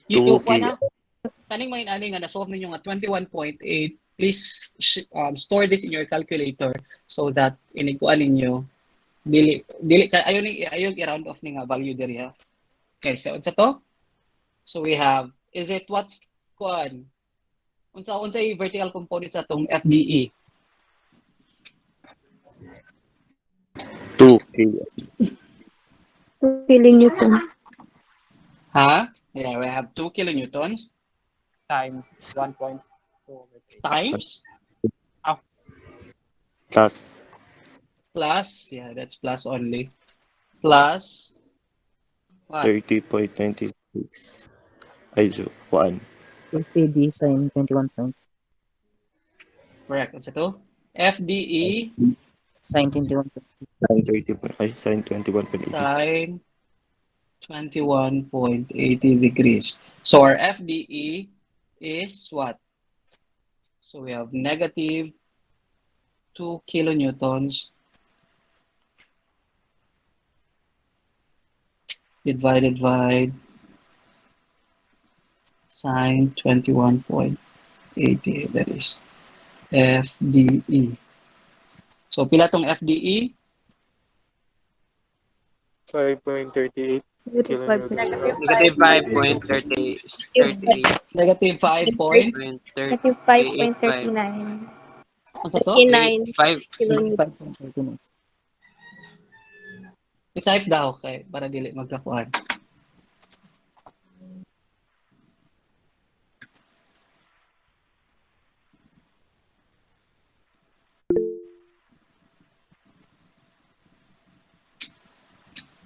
Yung 2 na, kaning may ani nga na-solve ninyo nga 21.8, please store this in your calculator so that inikuan ninyo dili ayon i-round off ni nga value diri ha. Okay, so unsa to? So we have, is it what kuan? Unsa vertical component sa tong FDE? 2 kilo. 2 kilonewton. Ha? Yeah, we have 2 kilonewtons Times 1.2 over 3. times Plus. Plus, yeah, that's plus only. Plus, what? 30.96. Ay, 1. FAD sine 21 point. Correct. What's ito? FDE Sine 21 point. Sine 30 point, ay, sine 21.80. sine 21.80 degrees. So our FDE is what? So we have negative 2 kilonewtons divided by sine 21.80. That is FDE. So pila tong FDE? 5.38 kilonewtons, sir. Negative 5.38. Negative 5 point. Negative 5.39. Ano sa to? 39 5. kilonewtons. 5.39. I-type daw kay para dili magkakuan.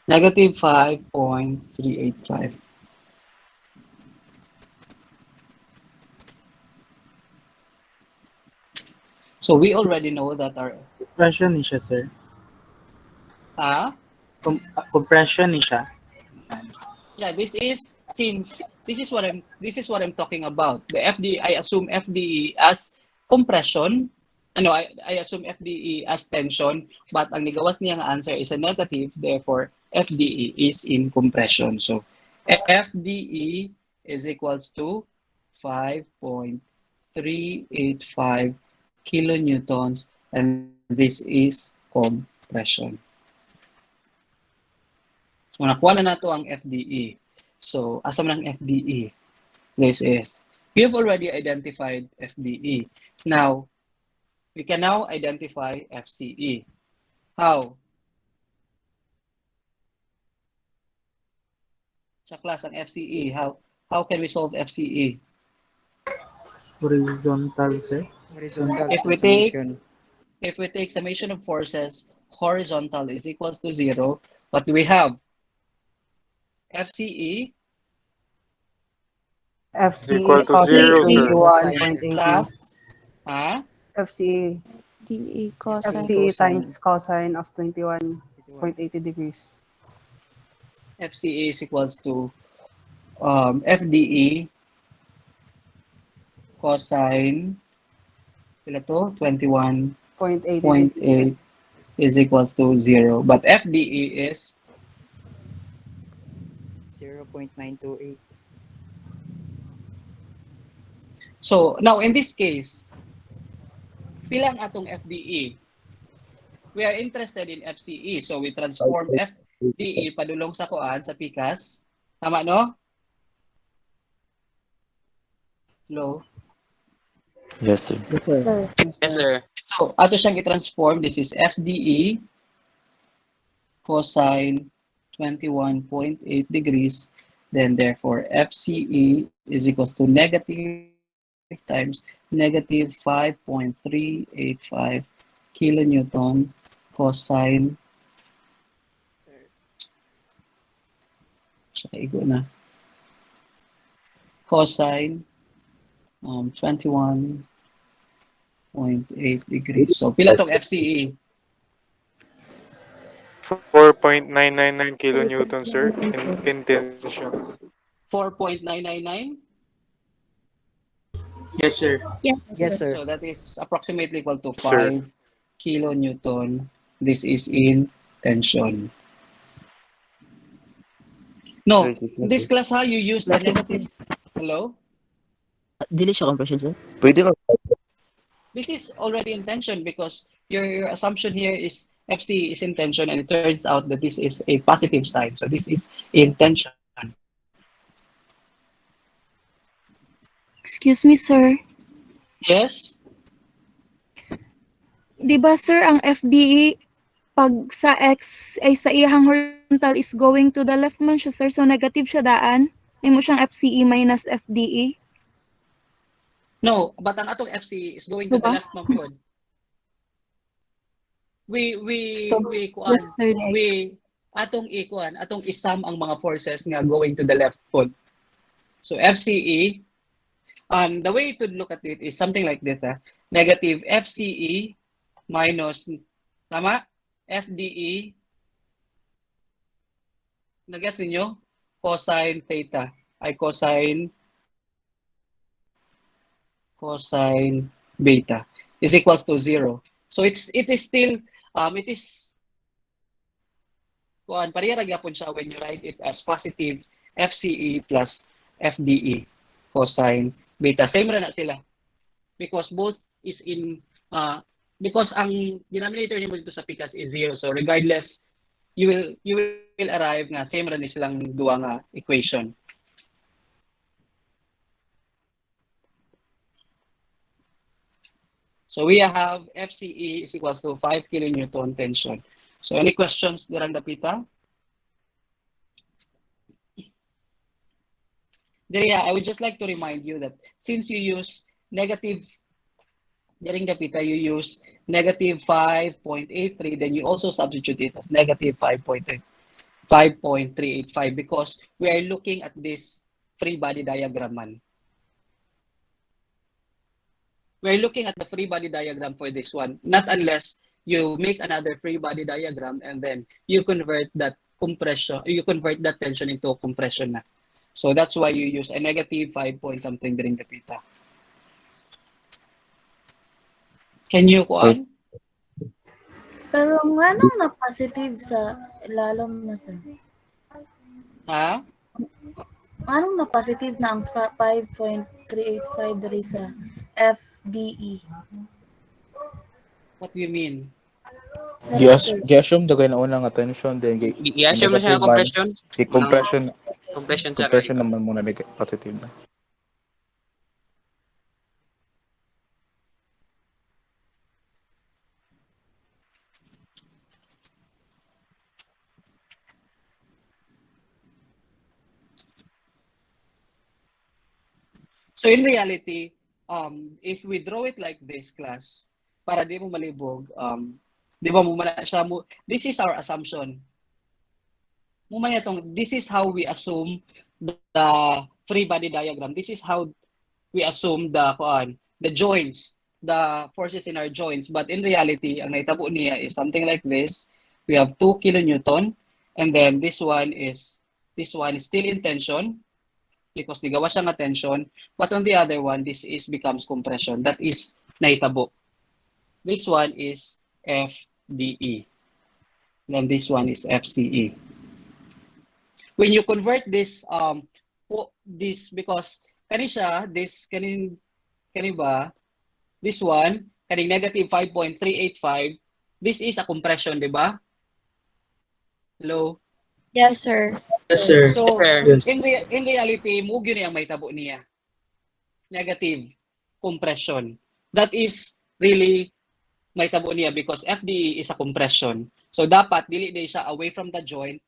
Negative 5.385. So we already know that our Compression ni siya, sir. Compression ni siya. yeah, this is this is what I'm talking about. The FDE, I assume FDE as compression. Ano, I assume FDE as tension, but ang nigawas niyang answer is a negative, therefore FDE is in compression. So FDE is equals to 5.385 kilonewtons, and this is compression. So nakuha na nato ang FDE. So asa man ang FDE? This is, we have already identified FDE. Now, we can now identify FCE. How? Sa class ang FCE, how can we solve FCE? Horizontal, sir. Horizontal If we take summation of forces, horizontal is equals to 0, what do we have? FCE Equal to 0, sir. 21.80. plus FCE. DE cosine. FCE times cosine of 21.80 degrees. FCE is equals to FDE cosine pila to 21.8 is equals to 0, but FDE is 0.928. so now in this case pila ang atong FDE? We are interested in FCE, so we transform FDE padulong sa kuan sa pikas. Tama no? Hello? Yes, sir. Yes, sir. Yes, sir. So ato siyang i-transform. This is FDE cosine 21.8 degrees. Then therefore FCE is equals to negative times negative 5.385 kilonewton cosine cosine 21.8 degrees. So pila tong FCE? 4.999 kilonewtons, sir, in tension. 4.999? Yes, sir. Yes, sir. So that is approximately equal to 5 Sir. kilonewton. This is in tension. No, in this class ha, you use the negatives. Hello? Dili siya compression, sir. Pwede ka. This is already in tension because your assumption here is FC is in tension, and it turns out that this is a positive sign. So this is in tension. Excuse me, sir. Yes? Di ba, sir, ang FDE, pag sa X ay sa iyang horizontal is going to the left man siya, sir. So, negative siya daan. May mo siyang FCE minus FDE. No, but ang atong FC is going to the Diba? left man yun. we Yes, kuan, sir. Like, we atong isam ang mga forces nga going to the left pod. So FCE, the way to look at it is something like this, negative FCE minus, tama? FDE, nagets ninyo? Cosine theta, ay cosine beta is equals to 0. So it is still, it is, kuan, pareha gyapon siya when you write it as positive FCE plus FDE cosine beta. Same ra na sila. Because both is in, because ang denominator nimo dito sa pikas is 0. So regardless, you will arrive nga same ra ni silang duwa nga equation. So we have FCE is equals to 5 kilonewton tension. So any questions durang dapita? Deria, I would just like to remind you that since you use negative during dapita, you use negative 5.83, then you also substitute it as negative 5.385 because we are looking at this free body diagram man. We're looking at the free body diagram for this one, not unless you make another free body diagram and then you convert that compression, you convert that tension into compression na. So that's why you use a negative 5 point something during the pita. Can you kuan? Pero anong na positive sa lalom na sir? Ha? Anong na positive na ang 5.385 diri sa FDE? What do you mean? Gi-assume dagay na unang attention then I-assume na siya ng compression. Compression Compression siya. naman muna may positive na. So in reality, if we draw it like this, class, para di mo malibog, di ba mo siya mo, this is our assumption. Mumaya tong, this is how we assume the free body diagram. This is how we assume the joints, the forces in our joints. But in reality, ang naitabo niya is something like this. We have 2 kilonewton, and then this one is still in tension because nigawa siya nga tension. But on the other one, this becomes compression. That is naitabo. This one is FDE. Then this one is FCE. When you convert this, because kani ba, this one, kaning negative 5.385, this is a compression, di ba? Hello? Yes, sir. Yes, sir. So, Yes. in reality, mo gyud ang may tabo niya. Negative compression. That is really may tabo niya because FDE is a compression. So, dapat dili day siya away from the joint.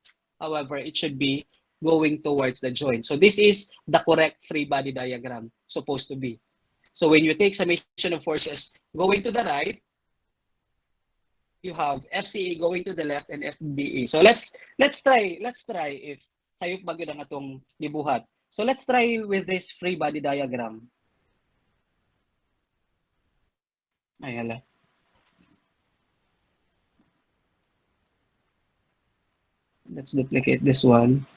However, it should be going towards the joint. So, this is the correct free body diagram supposed to be. So, when you take summation of forces going to the right, you have FCE going to the left and FDE. So, let's try if hayop ba gyud ang atong gibuhat. So, let's try with this free body diagram. Ay, hala. Let's duplicate this one.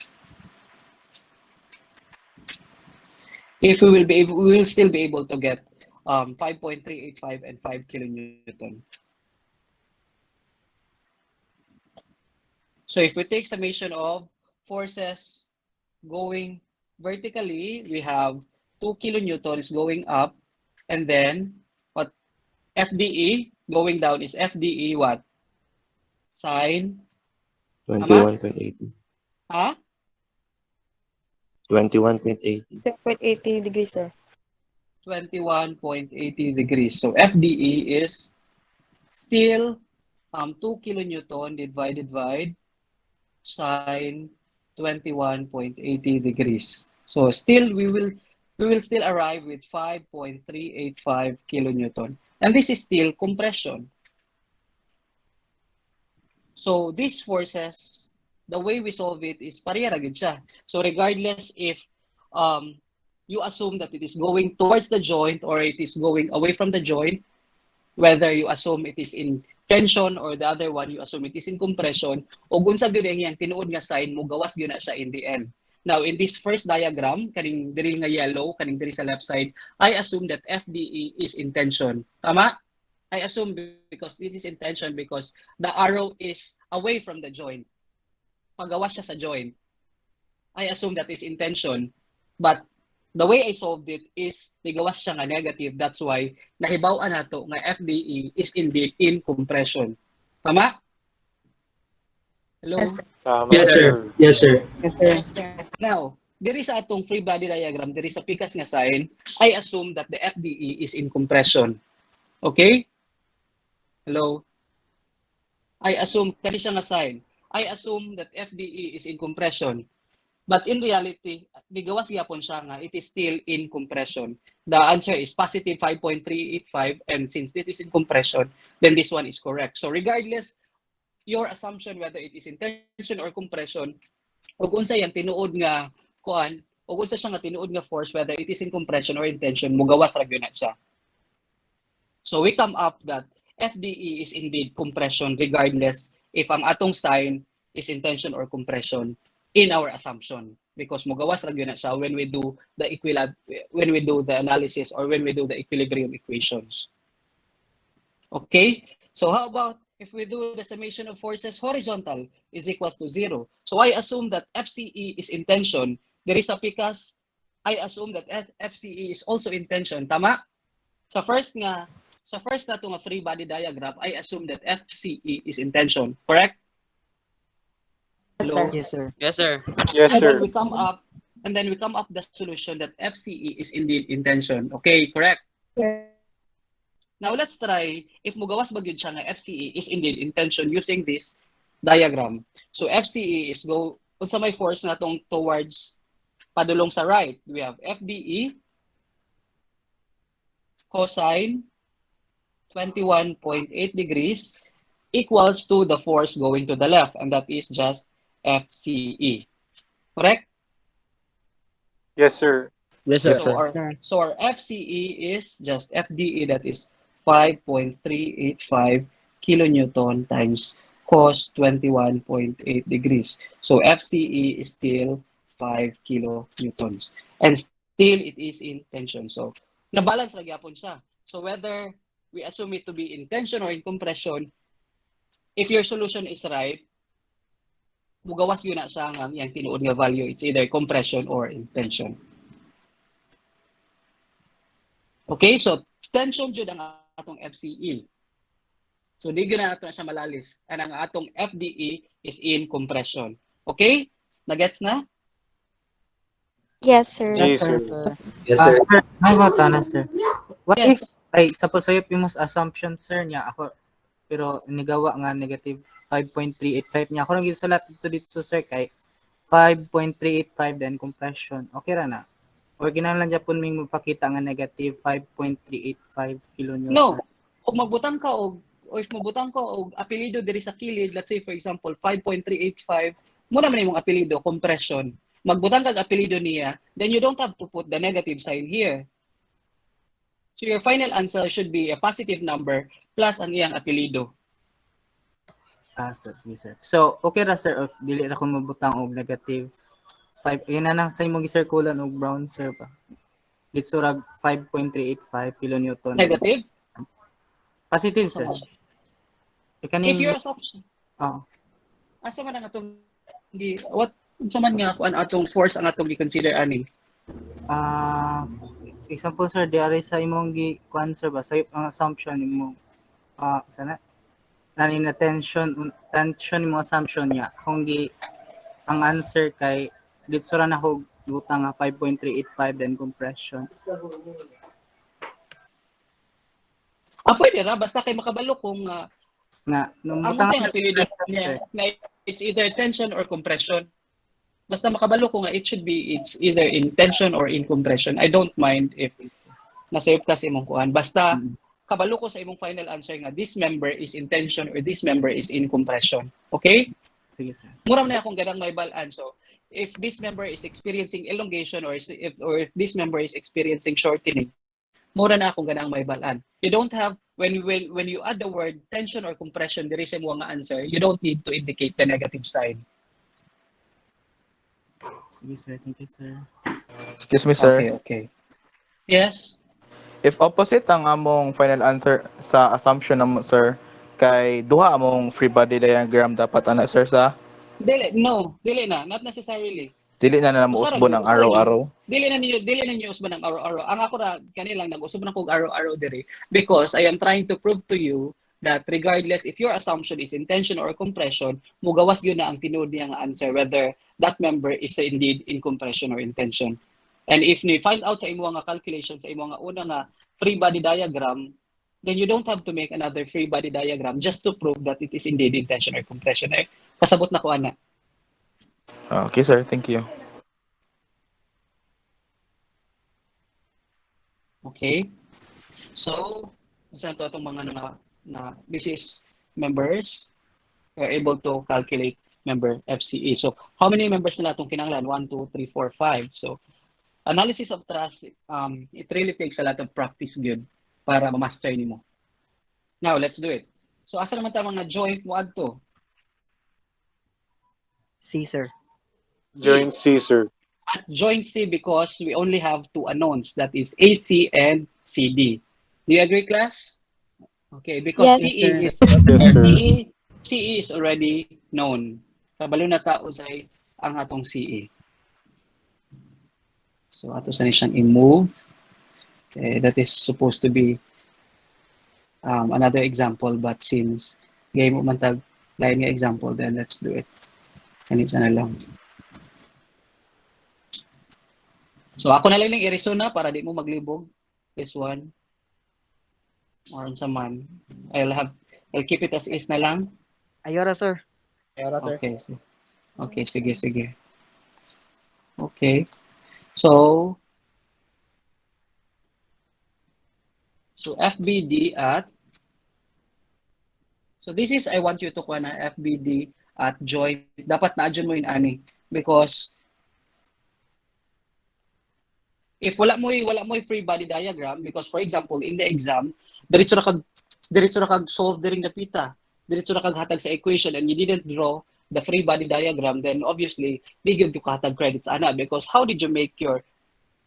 If we will still be able to get 5.385 and 5 kilonewton. So if we take summation of forces going vertically, we have 2 kilonewtons going up, and then what FDE going down is FDE what? Sine 21.80. Ha? 21.80. 10.80 degrees, sir. 21.80 degrees. So FDE is still 2 kilonewton divided by sine 21.80 degrees. So still we will still arrive with 5.385 kilonewton. And this is still compression. So these forces, the way we solve it is pareha ra gyud siya. So regardless if you assume that it is going towards the joint or it is going away from the joint, whether you assume it is in tension or the other one you assume it is in compression, o unsa gyud ang tinuod nga sign mo gawas gyud na siya in the end. Now, in this first diagram, kaning diri nga yellow, kaning diri sa left side, I assume that FDE is in tension. Tama? I assume because it is in tension because the arrow is away from the joint. Pagawas siya sa joint. I assume that is in tension. But the way I solved it is nigawas siya nga negative. That's why nahibaw-an nato nga FDE is indeed in compression. Tama? Hello? Yes, sir. Tama, Yes, sir. Yes, sir. Yes, sir. Now, diri sa atong free body diagram, diri sa pikas nga sign, I assume that the FDE is in compression. Okay? Hello? I assume, kani siya nga sign, I assume that FDE is in compression. But in reality, nigawas gyapon siya nga, it is still in compression. The answer is positive 5.385, and since this is in compression, then this one is correct. So regardless, your assumption whether it is in tension or compression, ug unsa yang tinuod nga kuan, ug unsa siya nga tinuod nga force, whether it is in compression or in tension, mugawas ra gyud na siya. So we come up that FDE is indeed compression regardless if ang atong sign is in tension or compression in our assumption, because mugawas ra gyud na siya when we do the analysis or when we do the equilibrium equations. Okay? So how about if we do the summation of forces horizontal is equals to 0. So I assume that FCE is in tension. There is a because I assume that FCE is also in tension. Tama? Sa first na to nga free body diagram, I assume that FCE is in tension. Correct? Yes, sir. Yes, sir. Yes, sir. Yes, And then sir. we come up the solution that FCE is indeed in tension. Okay, correct? Now let's try if mugawas ba gyud siya nga FCE is indeed in tension using this diagram. So FCE is unsa may force natong towards padulong sa right. We have FDE cosine 21.8 degrees equals to the force going to the left, and that is just FCE. Correct? Yes, sir. Yes, sir. So our FCE is just FDE, that is 5.385 kilonewton times cos 21.8 degrees. So FCE is still 5 kilonewtons. And still it is in tension. So na-balance ra gyapon siya. So whether we assume it to be in tension or in compression, if your solution is right, mugawas yun na siya nga yang tinuod nga value. It's either compression or in tension. Okay, so tension jud ang atong FCE. So di gyud na nato siya malalis. And ang atong FDE is in compression. Okay? Nagets na? Yes, sir. Yes, sir. Yes, sir. Sir, may bata na, sir. What if, Yes. ay, suppose sayop yung most assumption, sir, niya ako, pero nigawa nga negative 5.385 niya. Ako nang gisulat dito sir, kay 5.385 then compression. Okay ra na. Or kinahanglan Japon ming magpakita nga negative 5.385 kilonewton. No. Kung magbutang ka og apelyido diri sa kilid, let's say for example 5.385, muna man imong apelyido compression. Magbutang kag apelyido niya, then you don't have to put the negative sign here. So your final answer should be a positive number plus ang iyang apelyido. So, sige sir. So, okay ra sir, if dili ra ko mabutang og negative 5, yun na nang sa imong gi-circulan og brown sir pa. Dito ra 5.385 kilonewton. Negative? Positive sir. If your assumption. Asa man ang atong unsa man nga kuan atong force ang atong gi-consider ani? Example sir, diari sa imong gi-kuan sir ba, sa ang assumption nimo sana nani na tension mo assumption niya kung ang answer kay dito ra na ko butang nga 5.385 then compression. Pwede ra basta kay makabalo kung nga nung ang butang nga apelyido niya na it's either tension or compression. Basta makabalo ko nga it's either in tension or in compression. I don't mind if nasayop kasi mong kuan. Basta kabalo ko sa imong final answer nga this member is in tension or this member is in compression. Okay? Sige, sir. Mura na akong ganang may balaan. So, if this member is experiencing elongation or if this member is experiencing shortening, mura na akong ganang may balaan. You don't have when you add the word tension or compression there is a mga answer, you don't need to indicate the negative sign. Sige, sir. Thank you, sir. Excuse me, sir. Okay. Yes. If opposite ang among final answer sa assumption namo, sir, kay duha among free body diagram dapat ana, sir, sa Dili na, not necessarily. dili na namo Usara usbon gyud, ang usara gyud. araw-araw. Dili na ninyo usban ang araw-araw. Ang ako ra kanilang nag-usab na kog araw-araw diri because I am trying to prove to you that regardless if your assumption is in tension or compression, mugawas yun na ang tinuod niya nga answer whether that member is indeed in compression or in tension. And if ni find out sa imo nga calculation sa imo nga una nga free body diagram, then you don't have to make another free body diagram just to prove that it is indeed in tension or compression. Kasabot na ko ana. Okay, sir. Thank you. Okay? So, saan to itong mga na this is members are able to calculate member FCE. So, how many members na itong kinanglan? 1, 2, 3, 4, 5. So, analysis of trust, it really takes a lot of practice good para ma-master nimo. Now, let's do it. So, asa naman tama nga joint mo adto? C, sir. Joint C, sir. At joint C because we only have two unknowns, that is AC and CD. Do you agree, class? Okay, because Yes. CE Yes, is Yes, sir. CE is already known. Kabalo na ta usay ang atong CE. So ato sa siyang i-move. Okay, that is supposed to be another example, but since game mo man tag lain nga example, then let's do it. Kanisa na lang. So ako na lang ng i-resume na para di mo maglibog. This one. Or sa man. I'll keep it as is na lang. Ayora, sir. Okay. Okay, sige. Okay. So FBD at so this is I want you to kuha na FBD at joint. Dapat na-adjun mo yun ani because if wala mo free body diagram because for example in the exam diretso na kag solve diri nga pita. Diretso na kag hatag sa equation and you didn't draw the free body diagram, then obviously di gyud ka hatag credits ana because how did you make your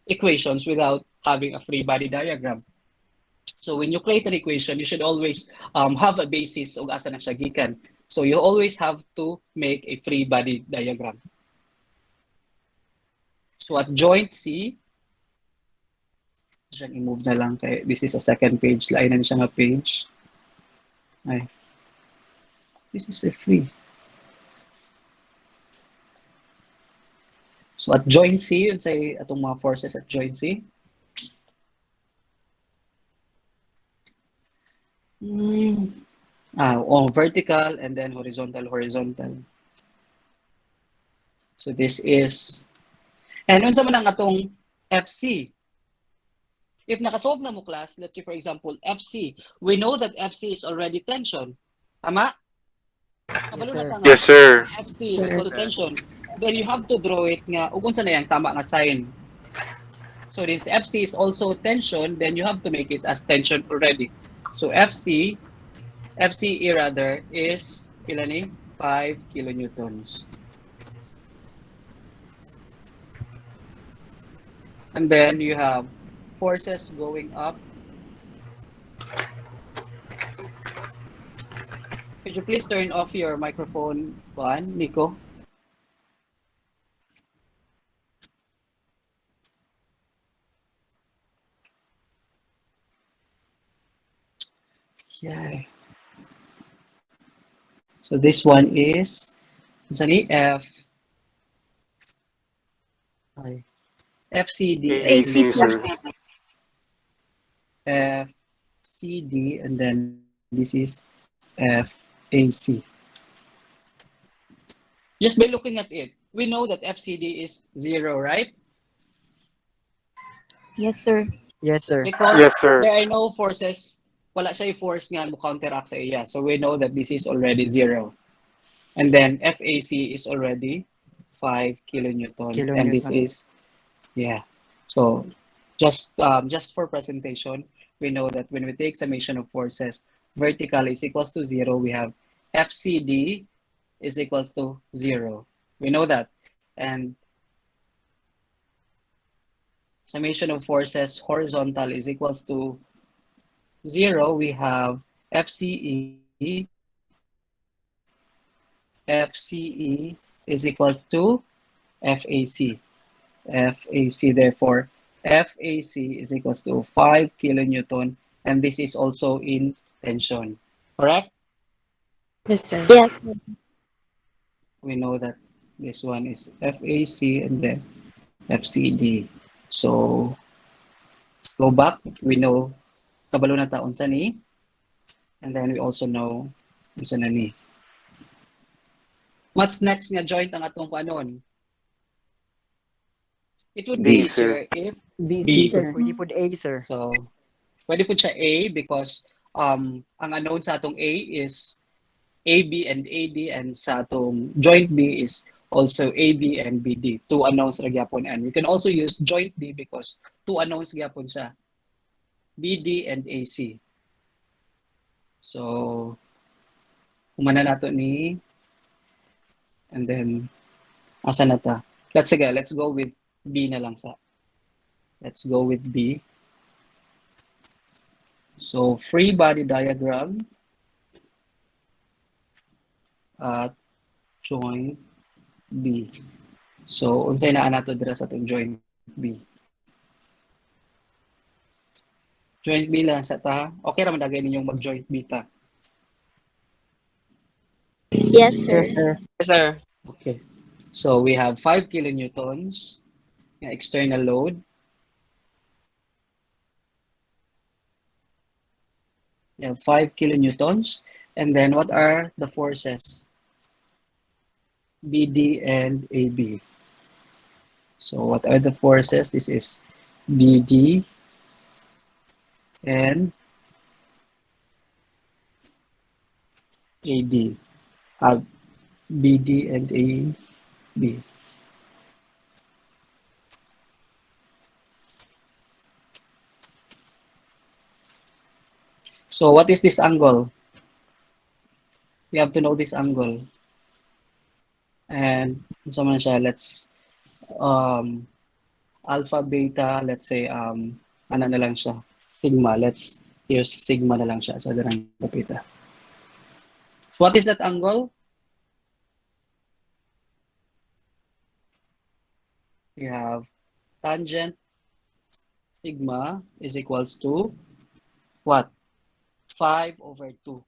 equations without having a free body diagram? So when you create an equation, you should always have a basis og asa na siya gikan. So you always have to make a free body diagram. So at joint C, siya i-move na lang kay this is a second page, lain na siya nga page. Ay. This is a free. So at joint C, yun say atong mga forces at joint C. Vertical and then horizontal. So this is, and unsa man ang atong FC. If nakasolve na mo class, let's say for example, FC, we know that FC is already tension. Tama? Yes, sir. Yes, sir. FC is equal to tension. Then you have to draw it nga, ug unsa na yang tama nga sign. So this FC is also tension, then you have to make it as tension already. So FCE rather is pila ni 5 kilonewtons. And then you have forces going up. Could you please turn off your microphone, Nico? Yeah. So this one is FCD. AC, sir. FCD, and then this is FAC. Just by looking at it, we know that FCD is 0, right? Yes, sir. Yes, sir. Because Yes, sir. there are no forces wala siya force nga mo counteract sa iya. So we know that this is already 0. And then FAC is already 5 kilonewton. And this Kilonewton. is, yeah. So just for presentation, we know that when we take summation of forces, vertical is equals to 0. We have FCD is equals to 0. We know that. And summation of forces horizontal is equals to 0. We have FCE. FCE is equals to FAC. FAC, therefore, FAC is equals to 5 kilonewton, and this is also in tension. Correct? Yes, sir. Yes. We know that this one is FAC and then FCD. So, go back. We know kabalo na taon sa ni, and then we also know unsa na ni. What's next nga joint ang atong kuanon? It would be B, easier sir. if B, B. sir. Pwede po A, sir. So, pwede po siya A because ang unknown sa atong A is AB and AD, and sa atong joint B is also AB and BD. Two unknowns ra gyapon, and we can also use joint D because two unknowns gyapon siya. BD and AC. So, kumana nato ni, and then asa na ta? Let's go with B na lang sa. Let's go with B. So, free body diagram at joint B. So, unsay naa nato dira sa atong joint B? Joint B lang sa ta. Okay ra man dagay ninyong mag-joint B ta. Yes, sir. Yes, sir. Yes, sir. Okay. So, we have 5 kilonewtons external load. We have 5 kilonewtons. And then, what are the forces? BD and AB. So, what are the forces? This is BD and AD. BD and AB. So, what is this angle? We have to know this angle. And so man siya, let's alpha, beta, let's say ano na lang siya, sigma. Let's use sigma na lang siya sa darang kapita. So what is that angle? We have tangent sigma is equals to what? 5/2.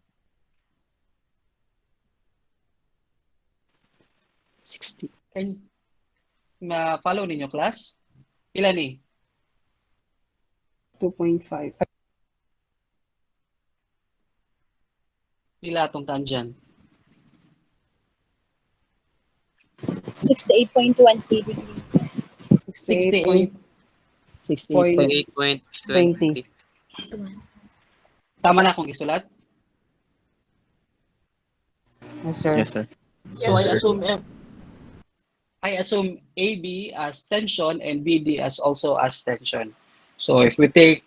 60. Can ma-follow ninyo class? Pila ni? 2.5. Pila atong tangent? 68.20 degrees. 68. 68.20. Tama na akong isulat? Yes, sir. Yes, sir. So I assume AB as tension and BD as also as tension. So if we take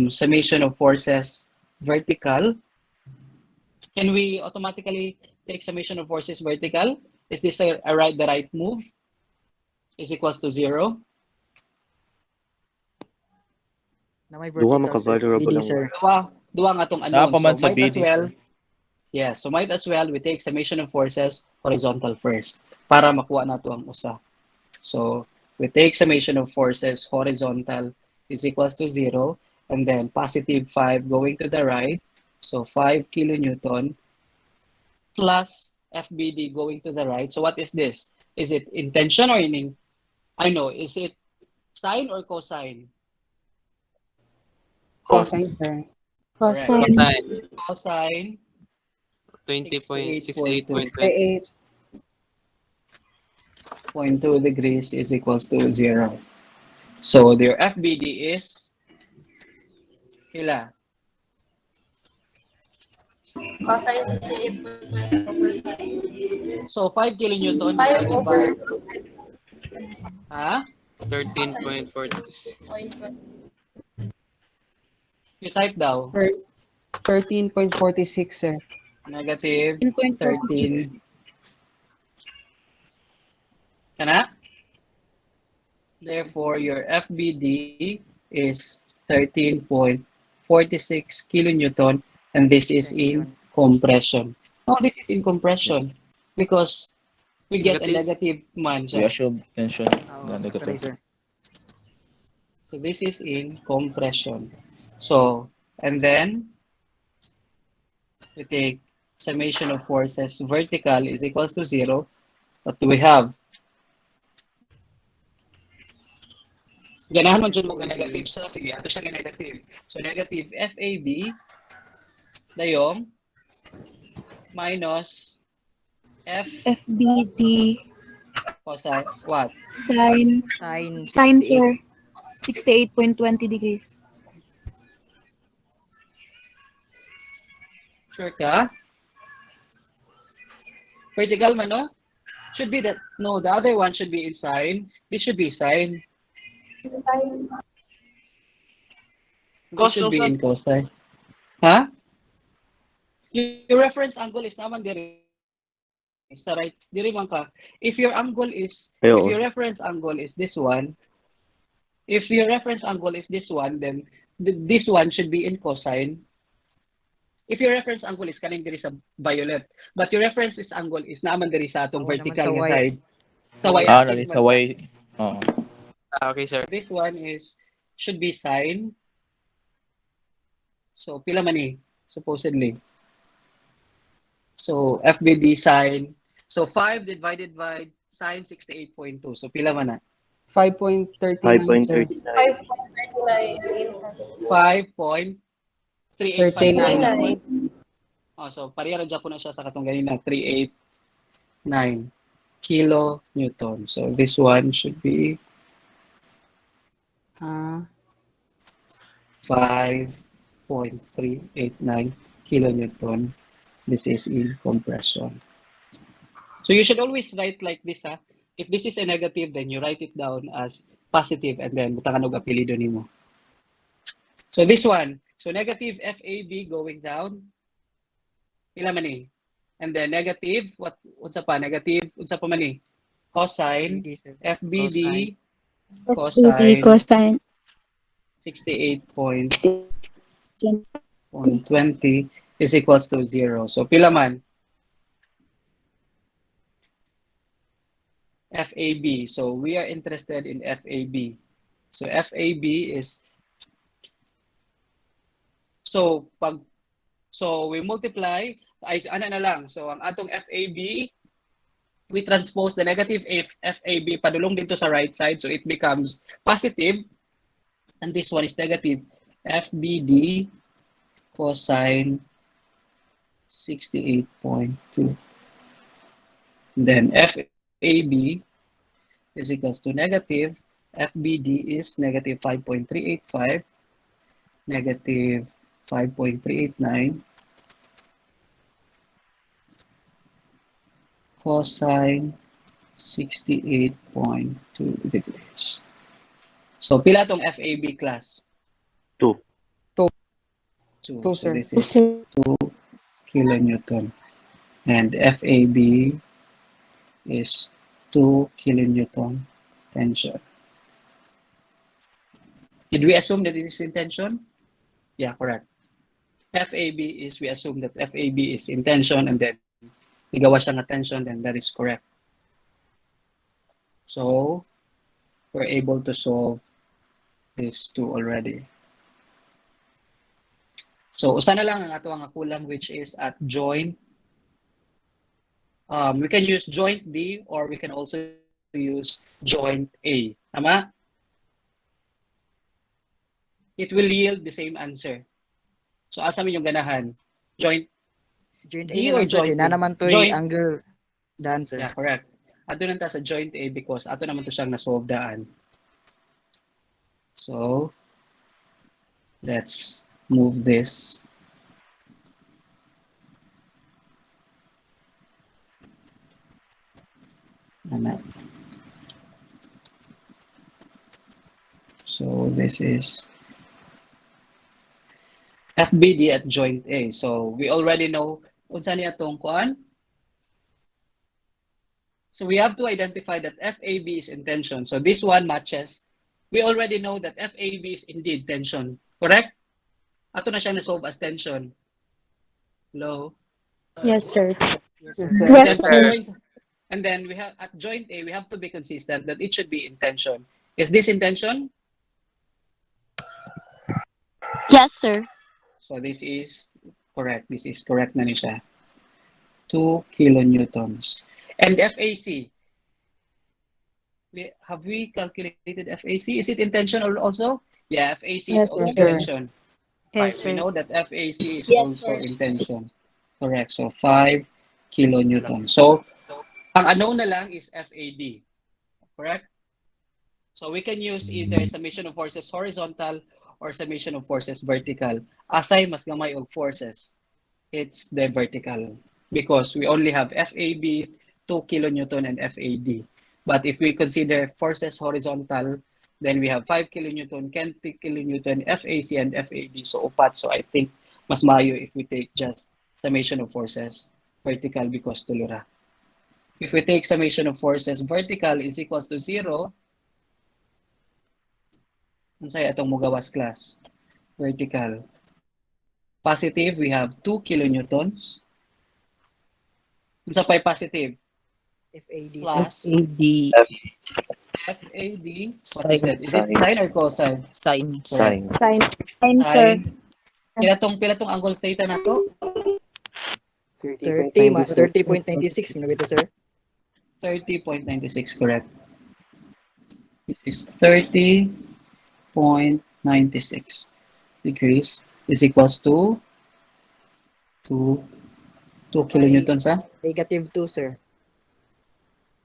summation of forces vertical, can we automatically take summation of forces vertical? Is this the right move? Is equals to 0? Na may Duha vertical, sir. maka-variable BD, lang. sir. Duwa nga tong unknown. Napaman So sa might as BD, well, sir. yeah, so might as well we take summation of forces horizontal first para makuha nato ang usa. So we take summation of forces horizontal is equals to 0, and then positive 5 going to the right. So 5 kilonewton plus FBD going to the right. So what is this? Is it in tension or is it sine or cosine? Cosine, sir. Correct. Cosine. Cosine 20.68.20. 0.2 degrees is equals to 0. So their FBD is pila? Cosine 68.5. So 5 kilonewton 5 divided over by, ha? 13.46. You type daw. 13.46, sir. Negative 10.46. 13. Kana? Therefore, your FBD is 13.46 kilonewton, and this is in Tension. compression. No, this is in Yes. compression because we get a Negative. negative man We siya. assume tension na Sakto negative. sir. So this is in compression. So, and then we take summation of forces vertical is equals to 0. What do we have? Ganahan man dyan mo nga negative sa, sige, ato siya nga negative. So negative FAB, dayong, minus F FBD cosine, what? sine Sine sine 68. sir 68.20 degrees. Sure ka? Vertical man, no? Should be that, no, the other one should be in sine. This should be sine. This Cos should be sir. in cosine. Ha? Your reference angle is naman diri sa right. Diri man ka. If your angle is, if Ayo. your reference angle is this one, if your reference angle is this one, then this one should be in cosine. If your reference angle is kaning diri sa violet, but your reference is angle is naman diri sa atong Ako naman vertical sa nga Y. side, sa Sa Y. y-axis Nali man sa siya. Y. Oo. Okay, sir. This one is should be sine. So pila man ni supposedly. So FBD sine. So 5 divided by sine 68.2. So pila man na? 5.39, sir. 5.39. 5.385 na 39. Japon. Oh, so pareha ra Japon na siya sa katong ganina 389 kilo newton. So this one should be Ah, 5.389 kilonewton. This is in compression. So you should always write like this, ha? If this is a negative, then you write it down as positive and then butangan og apelyido nimo. So this one, so negative FAB going down, pila man ni? And then negative, unsa pa? Negative, unsa pa man ni? Cosine, FBD sir. FBD, FBD cosine, cosine 68.20 is equals to 0. So pila man? FAB. So we are interested in FAB. So FAB is, so we multiply, ay ano na lang. So ang atong FAB, we transpose the negative FAB padulong dito sa right side. So it becomes positive. And this one is negative. FBD cosine 68.2. Then FAB is equals to negative. FBD is negative 5.385, negative 5.389 cosine 68.2 degrees. So pila tong FAB class? 2. 2. Two, So sir. this is 2 kilonewton. And FAB is 2 kilonewton tension. Did we assume that it is in tension? Yeah, correct. FAB is, we assume that FAB is in tension and then igawa siya nga tension, then that is correct. So, we're able to solve these two already. So, usa na lang ang ato ang kulang, which is at joint. We can use joint B or we can also use joint A. Tama? It will yield the same answer. So, asa man yung ganahan? Joint Joint A D na or lang sir. joint Kaya na A? naman to Joint. angle daan sir. Yeah, correct. Ato nanta sa joint A because ato naman to siyang na-solve daan. So, let's move this. Ana. So this is FBD at joint A. So we already know unsa niya tong kuan. So we have to identify that FAB is in tension. So this one matches. We already know that FAB is indeed tension. Correct? Ato na siya na-solve as tension. Hello? Yes, sir. Yes, Yes, sir. And then sir. and then we have at joint A, we have to be consistent that it should be in tension. Is this in tension? Yes, sir. So this is correct. This is correct na ni siya. 2 kilonewtons. And FAC, have we calculated FAC? Is it in tension also? Yeah, FAC is Yes, also Yes, in sir. sir. tension. Yes, 5. We sir. know that FAC is Yes, also sir. in tension. Correct. So 5 kilonewtons. So ang unknown na lang is FAD. Correct? So we can use either summation of forces horizontal or summation of forces vertical. Asay mas gamay og forces, it's the vertical because we only have FAB, 2 kilonewton and FAD. But if we consider forces horizontal, then we have 5 kilonewton, 10 kilonewton, FAC and FAD. So upat. So I think mas maayo if we take just summation of forces vertical because tulura. If we take summation of forces vertical is equals to 0, unsay atong mugawas class? Vertical. Positive, we have 2 kilonewtons. Unsa pay positive? FAD, sir. Plus FAD. FAD. What is Sine. that? Is it sine or cosine? Sine. Correct. Fine. Fine, sir. Sine. Kila tong angle theta na to? 30.96 mo na sir. 30.96, correct. This is 30.96 degrees is equals to 2 kilonewtons, ha? Negative 2, sir.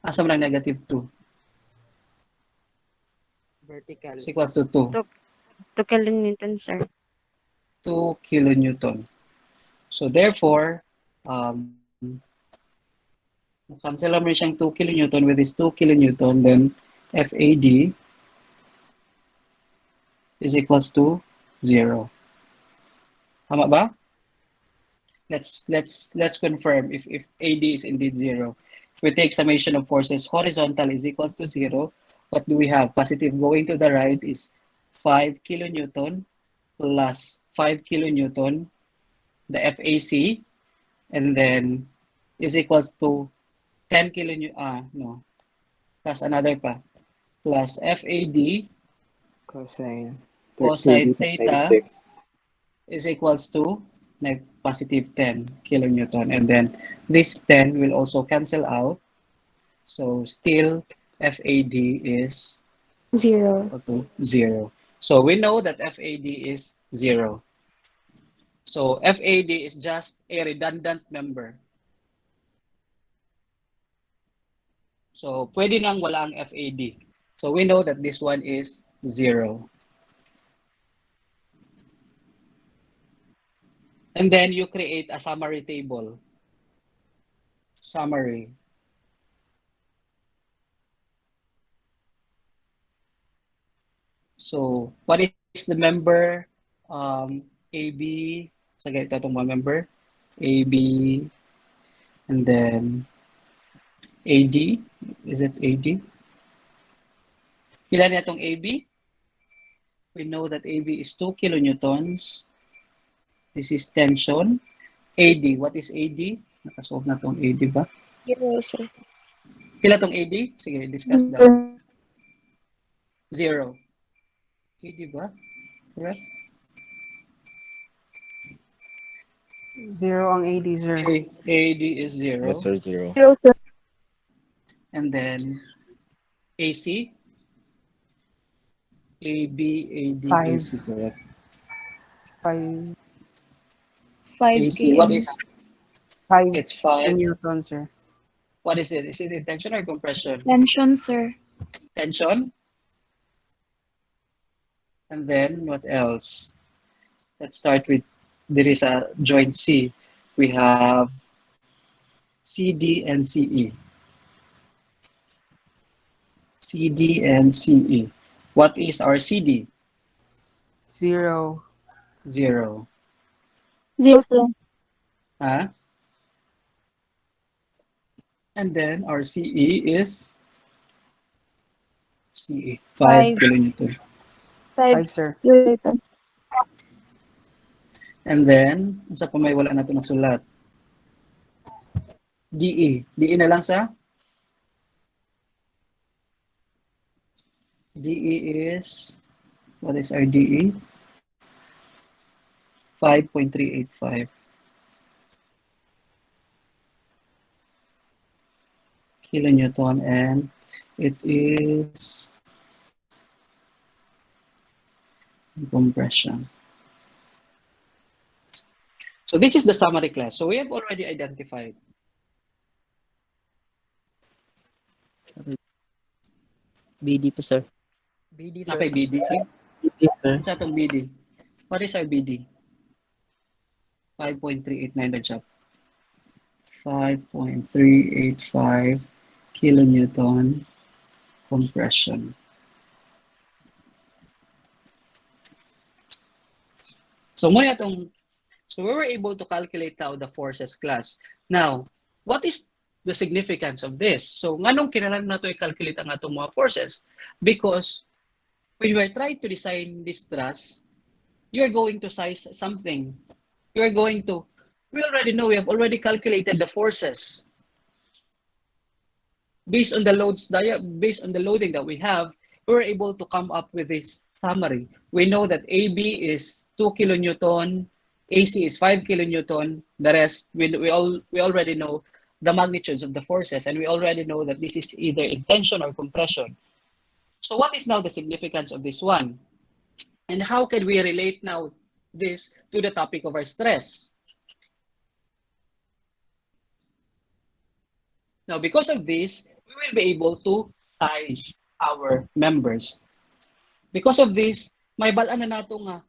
Asa man ang negative 2? Vertical. Is equals to 2. 2 kilonewton, sir. 2 kilonewton. So therefore, cancel naman siyang 2 kilonewton with this 2 kilonewton, then FAD is equals to 0. Tama ba? Let's confirm if AD is indeed 0. If we take summation of forces horizontal is equals to 0, what do we have? Positive going to the right is 5 kilonewton plus 5 kilonewton, the FAC, and then is equals to 10 kilonewton, no, plus another pa, plus FAD Cosine. cosine theta 96. is equals to positive 10 kilonewton. And then this 10 will also cancel out. So still FAD is 0. equal to 0. So we know that FAD is 0. So FAD is just a redundant member. So pwede nang wala ang FAD. So we know that this one is 0. And then you create a summary table. Summary. So what is the member AB? So ganito itong mga member. AB and then AD. Is it AD? Kailan niya itong AB? We know that AB is 2 kilonewtons. This is tension. AD. What is AD? Nakasolve na itong AD ba? 0, sir. Kila itong AD? Sige, discuss daw. 0. AD ba? Correct? 0 ang AD, sir. AD is 0. Yes, sir, 0. 0, sir. And then AC? AB, AD, 5. AC, correct? 5. 5 AC, what is? 5 It's 5. Newton, sir. What is it? Is it tension or compression? Tension, sir. Tension. And then what else? Let's start with, there is a joint C. We have CD and CE. CD and CE. What is our CD? 0. 0. 0, sir. Huh? And then our CE is CE, 5 5. kilonewton. 5 5, sir. kilonewton. And then, sa pa may wala na ito nasulat? DE. DE na lang sa? DE is, what is our DE? 5.385 kilonewton, and it is compression. So this is the summary class. So we have already identified. BD po, sir. BD, sir. Napay BD, sir? Yes, sir. Sa itong BD. What is our BD? 5.389 na job. 5.385 kilonewton compression. So muna itong, so we were able to calculate now the forces class. Now, what is the significance of this? So nganong kinahanglan nato i-calculate ang atong mga forces? Because when you are trying to design this truss, you are going to size something. You are going to, we already know, we have already calculated the forces. Based on the based on the loading that we have, we were able to come up with this summary. We know that AB is 2 kilonewton, AC is 5 kilonewton. The rest, we already know the magnitudes of the forces, and we already know that this is either in tension or compression. So what is now the significance of this one? And how can we relate now this to the topic of our stress? Now, because of this, we will be able to size our members. Because of this, may balaan na nato nga,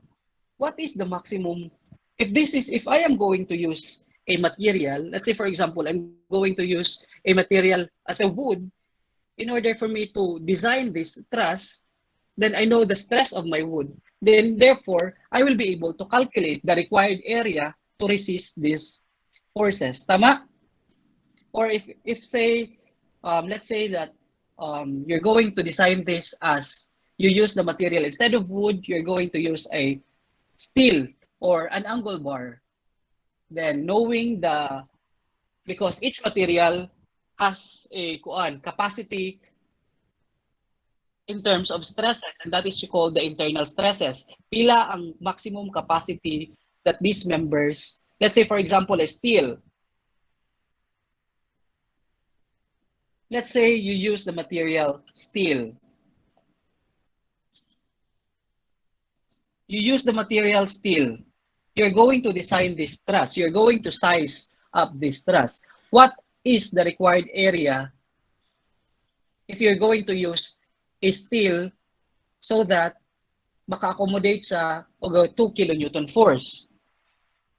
what is the maximum? If I am going to use a material, let's say for example, I'm going to use a material as a wood, in order for me to design this truss, then I know the stress of my wood. Then therefore, I will be able to calculate the required area to resist these forces. Tama? Or if say, let's say that you're going to design this as you use the material, instead of wood, you're going to use a steel or an angle bar. Then knowing because each material has a capacity in terms of stresses, and that is called the internal stresses. Pila ang maximum capacity that these members, let's say for example, a steel. Let's say you use the material steel. You use the material steel. You're going to design this truss. You're going to size up this truss. What is the required area if you're going to use a steel so that maka-accommodate sa 2 kilonewton force?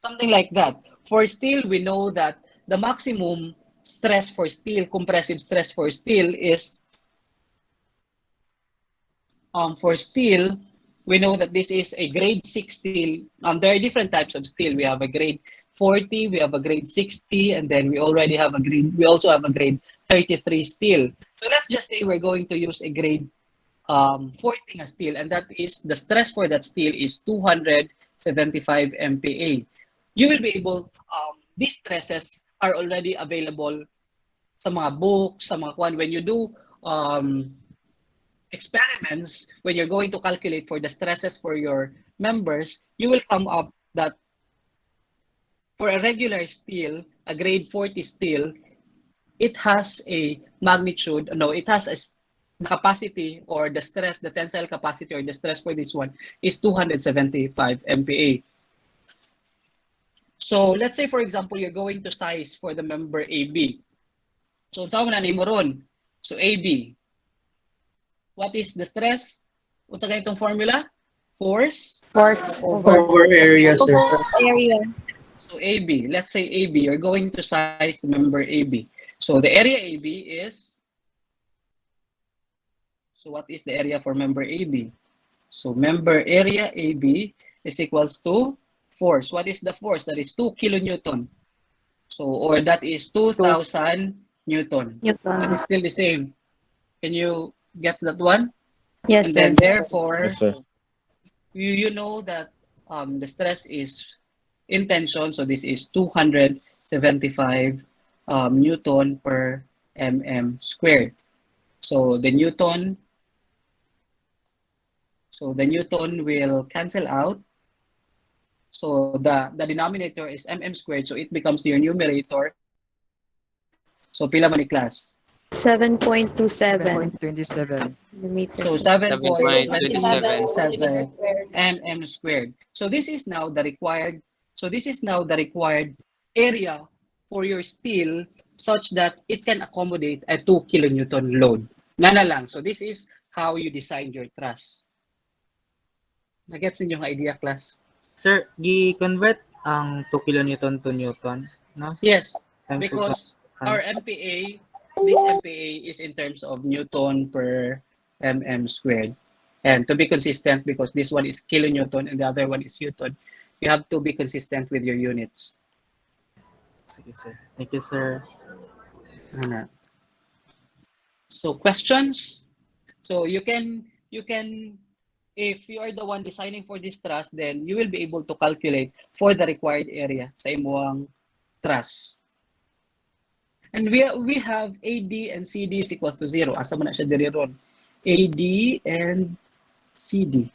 Something like that. For steel, we know that the maximum stress for steel, compressive stress for steel is, for steel, we know that this is a grade 6 steel. There are different types of steel. We have a grade 40, we have a grade 60, and then we also have a grade 33 steel. So let's just say we're going to use a grade 40 na steel, and that is, the stress for that steel is 275 MPa. You will be able, these stresses are already available sa mga books, sa mga when you do experiments, when you're going to calculate for the stresses for your members, you will come up that for a regular steel, a grade 40 steel, it has a magnitude, it has a capacity, or the stress, the tensile capacity or the stress for this one is 275 MPa. So let's say for example, you're going to size for the member AB. So unsa man nimo ron? So AB. What is the stress? Unsa ganitong formula? Force Over area, sir. Area. So AB, let's say AB, you're going to size the member AB. So the area AB is So what is the area for member AB? So member area AB is equals to force. What is the force? That is 2 kilonewton. So, or that is 2,000 Newton. That is still the same. Can you get that one? Yes, And sir. then therefore, Yes, sir. you know that the stress is in tension. So this is 275 Newton per mm squared. So the Newton will cancel out. So the denominator is mm squared. So it becomes your numerator. So pila man ni class? 7.27 7.27. millimeters. So 7.27. 7.27 mm squared. So this is now the required area for your steel such that it can accommodate a 2 kilonewton load. Nana lang. So this is how you design your truss. Nagets ninyo ang idea, class? Sir, gi-convert ang 2 kilonewton to newton, no? Yes, Times because with our MPA, this MPA is in terms of Newton per mm squared. And to be consistent, because this one is kilonewton and the other one is Newton, you have to be consistent with your units. Sige, sir. Thank you, sir. Ano? So questions? So you can, if you are the one designing for this truss, then you will be able to calculate for the required area sa imuang truss. And we have AD and CD is equals to 0. Asa man na siya diri ron? AD and CD.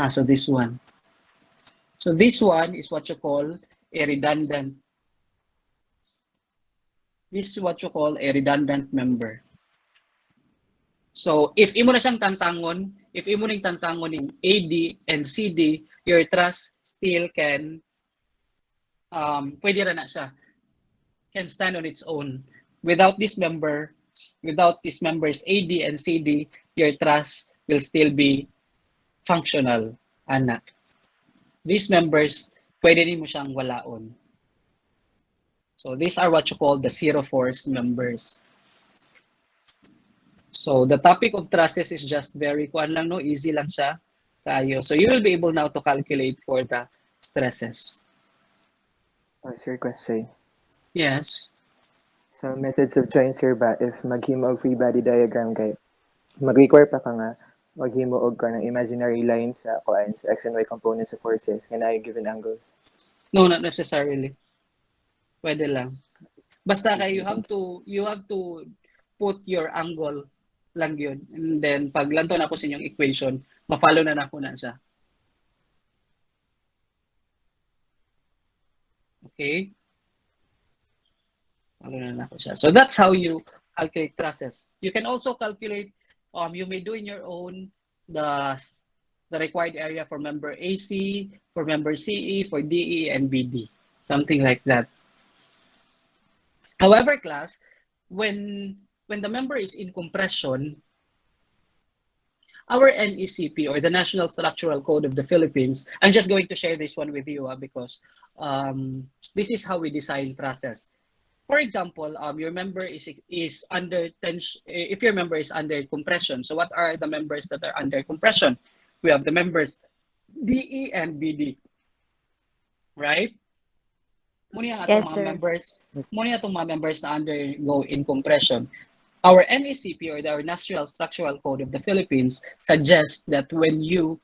So this one. So this one is what you call a redundant. This is what you call a redundant member. So if imo na siyang tantangon, if imo ning tantangon ning AD and CD, your truss still can pwede ra na siya. Can stand on its own. Without these members AD and CD, your truss will still be functional, anak. These members, pwede rin mo siyang walaon. So these are what you call the zero force members. So the topic of trusses is just very lang, no? Easy lang siya. Tayo. So you will be able now to calculate for the stresses. Sir, question. Yes. Sa methods of joint, sir, ba, if maghimo og free body diagram kay mag-require pa ka nga maghimo og ka ng imaginary lines sa kuan sa x and y components of forces and I given angles. No, not necessarily. Pwede lang. Basta kay you have to put your angle lang yun. And then pag lanto na ko sa inyong equation, ma-follow na nako na siya. Okay? So that's how you calculate trusses. You can also calculate, you may do in your own the required area for member AC, for member CE, for DE, and BD. Something like that. However, class, when the member is in compression, our NECP, or the National Structural Code of the Philippines, I'm just going to share this one with you because this is how we design trusses. For example, your member is under tension. If your member is under compression, so what are the members that are under compression? We have the members DE and BD, right? Muna Yes, mga sir. members, mga members na undergo in compression. Our NECP, or our National Structural Code of the Philippines, suggests that when you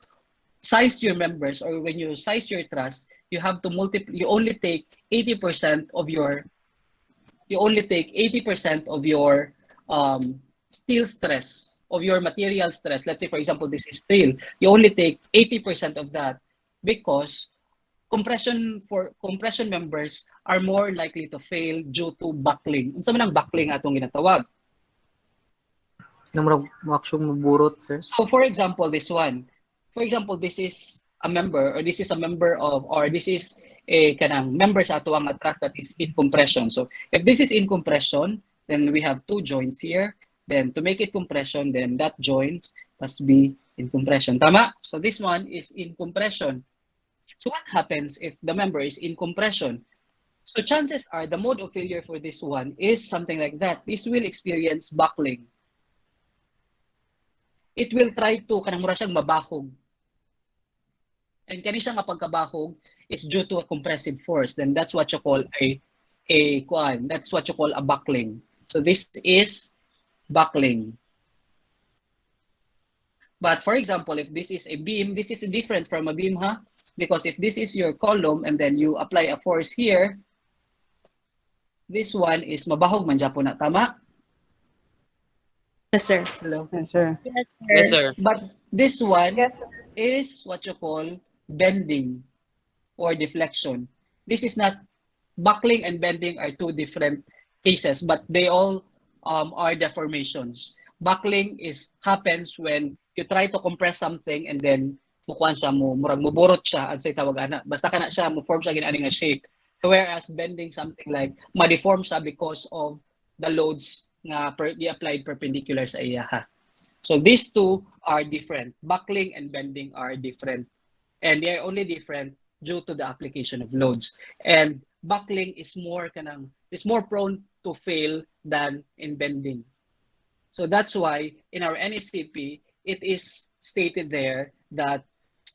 size your members or when you size your truss, you have to you only take 80% of your steel stress, of your material stress. Let's say, for example, this is steel. You only take 80% of that because compression members are more likely to fail due to buckling. Unsa man ang buckling atong ginatawag? Maburot, sir. So for example, this one. For example, this is a member, or this is a member of, or this is a kanang member sa ato ang truss that is in compression. So if this is in compression, then we have two joints here. Then to make it compression, then that joint must be in compression. Tama? So this one is in compression. So what happens if the member is in compression? So chances are the mode of failure for this one is something like that. This will experience buckling. it will try to kanang mura siyang mabahog. And kani siya nga pagkabahog is due to a compressive force. Then that's what you call that's what you call a buckling. So this is buckling. But for example, if this is a beam, this is different from a beam, huh? Because if this is your column and then you apply a force here, this one is mabahog man dyan po na, tama? Yes, sir. Hello? Yes, sir. Yes, sir. Yes, sir. But this one Yes, sir. is what you call bending or deflection. This is not, buckling and bending are two different cases, but they all are deformations. Buckling happens when you try to compress something and then mukuan siya mo, murag muburot siya, ang say tawag ana. Basta kana siya, mo-form siya ginaning nga shape. Whereas bending something like ma-deform siya because of the loads nga applied perpendicular sa iya. So these two are different. Buckling and bending are different. And they are only different due to the application of loads. And buckling is more prone to fail than in bending. So that's why in our NECP, it is stated there that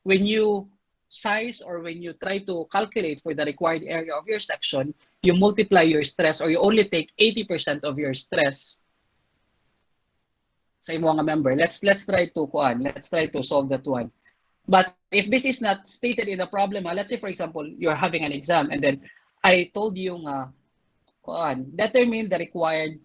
when you size or when you try to calculate for the required area of your section, you multiply your stress or you only take 80% of your stress sa imo nga member. Let's try to solve that one. But if this is not stated in the problem, let's say for example, you're having an exam and then I told you determine the required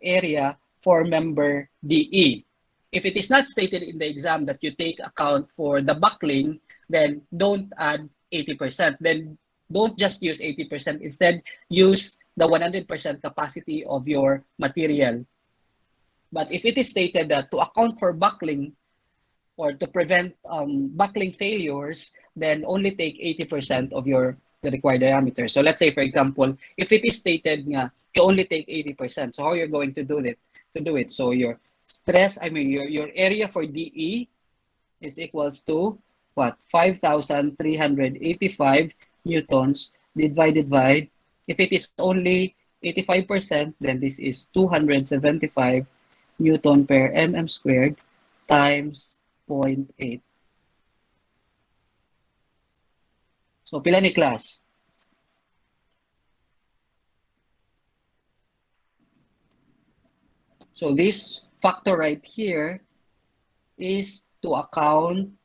area for member DE. If it is not stated in the exam that you take account for the buckling, then don't add 80%. Then don't just use 80%. Instead, use the 100% capacity of your material. But if it is stated that to account for buckling or to prevent buckling failures, then only take 80% of the required diameter. So let's say, for example, if it is stated nga, you only take 80%. So how you're going to do it? So your your area for DE is equals to what? 5,385 newtons divided by, if it is only 85%, then this is 275 Newton per mm squared times 0.8. So pila ni class? So this factor right here is to account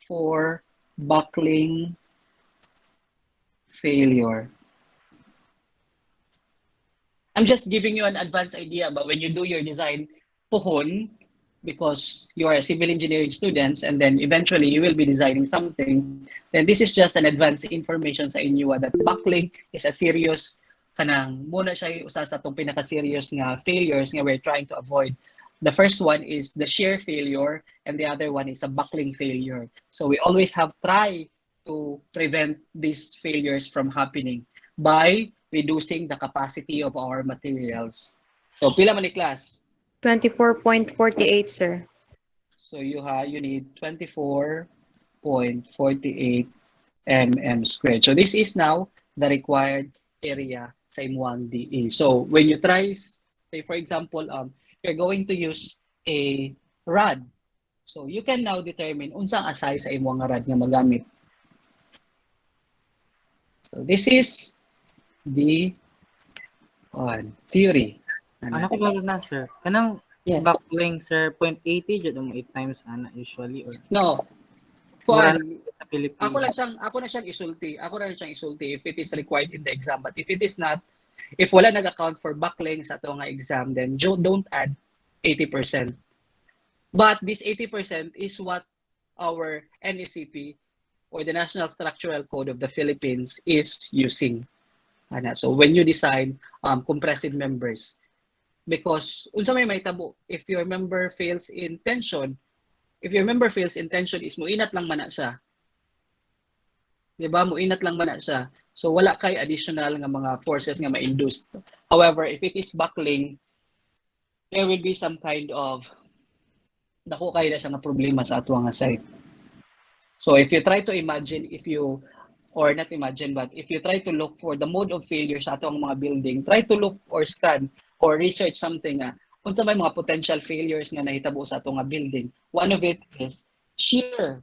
for buckling failure. I'm just giving you an advanced idea about when you do your design puhon, because you are a civil engineering students and then eventually you will be designing something, then this is just an advanced information sa inyo that buckling is a serious muna siya usa sa itong pinaka-serious nga failures nga we're trying to avoid. The first one is the shear failure and the other one is a buckling failure. So we always have try to prevent these failures from happening by reducing the capacity of our materials. So pila man ni class? 24.48, sir. So you need 24.48 mm squared. So this is now the required area sa imuang DE. So when you try, say for example, you're going to use a rod. So you can now determine unsang asay sa imuang rod nga magamit. So this is the theory. Ano ko ba na, sir? Kanang Yes. buckling, sir, 0.80 jud mo 8 times ana usually or No. mura Kuan, na sa Pilipinas. ako na siyang isulti. If it is required in the exam. But if it is not, if wala nag-account for buckling sa ato nga exam, then don't add 80%. But this 80% is what our NECP or the National Structural Code of the Philippines is using. So when you design compressive members, because unsa may tabo, if your member fails in tension, is muinat lang man na siya. Diba? Muinat lang man na siya. So wala kay additional nga mga forces nga ma-induce. However, if it is buckling, there will be some kind of dako kay na siya nga problema sa ato nga side. So if you try to imagine, if you or not imagine, but if you try to look for the mode of failure sa atong mga building, try to look or scan or research something unsa may mga potential failures nga nahitabo sa atong building. One of it is shear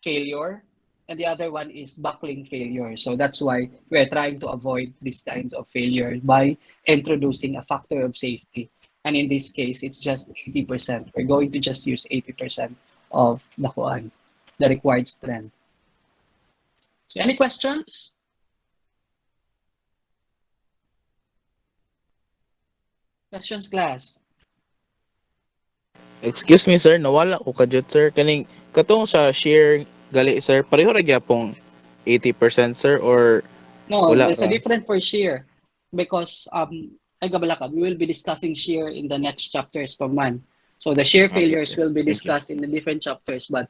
failure, and the other one is buckling failure. So that's why we're trying to avoid these kinds of failure by introducing a factor of safety. And in this case, it's just 80%. We're going to just use 80% of the required strength. So any questions? Questions, class? Excuse me sir, nawala ko kadyot sir. Kaning katong sa share gali sir, pareho ra gyapong 80% sir or No, wala there's a ra? different for shear because ay gabala ka, we will be discussing shear in the next chapters pa man. So the shear Okay failures sir. will be Thank you. discussed in the different chapters, but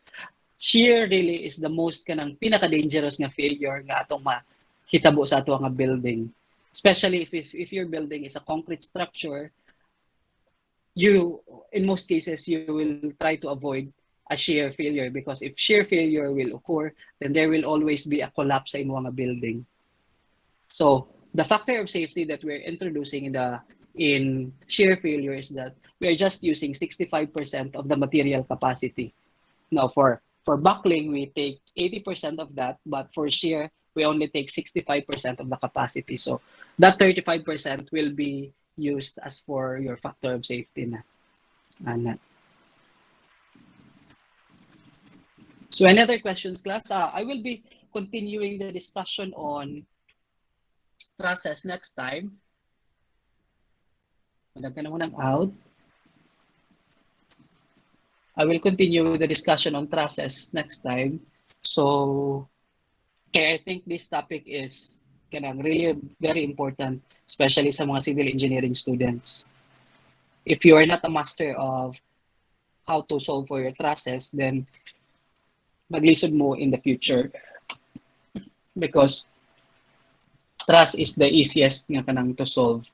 shear really is the most kanang pinaka-dangerous nga failure nga atong mahitabo sa ato nga building. Especially if your building is a concrete structure, you in most cases you will try to avoid a shear failure because if shear failure will occur, then there will always be a collapse sa imong building. So the factor of safety that we're introducing in shear failure is that we're just using 65% of the material capacity. Now for buckling, we take 80% of that, but for shear, we only take 65% of the capacity. So that 35% will be used as for your factor of safety na. So any other questions, class? I will be continuing the discussion on trusses next time. Madag ka na munang out. I will continue with the discussion on trusses next time. So, okay, I think this topic is really very important, especially sa mga civil engineering students. If you are not a master of how to solve for your trusses, then maglisod mo in the future because truss is the easiest nga kanang to solve.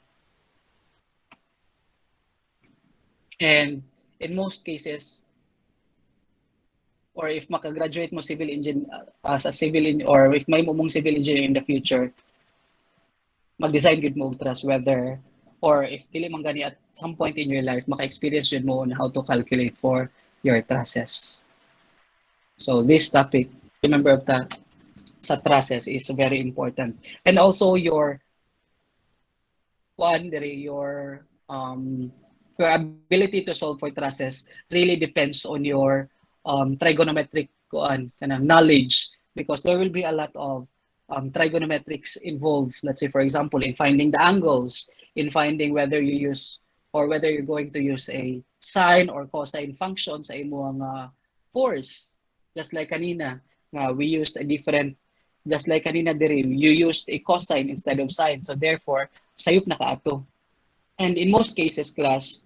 And in most cases, or if makagraduate mo civil engineer as a civil or if may mong civil engineer in the future, mag-design good mo og truss whether or if dili man gani at some point in your life maka-experience jud mo on how to calculate for your trusses. So this topic, remember that sa trusses is very important. And also your ability to solve for trusses really depends on your trigonometric knowledge because there will be a lot of trigonometrics involved. Let's say, for example, in finding the angles, in finding whether you use or whether you're going to use a sine or cosine function sa imong force. Just like kanina, we used a different, just like kanina diri, you used a cosine instead of sine. So therefore, sayop na kaato. And in most cases, class,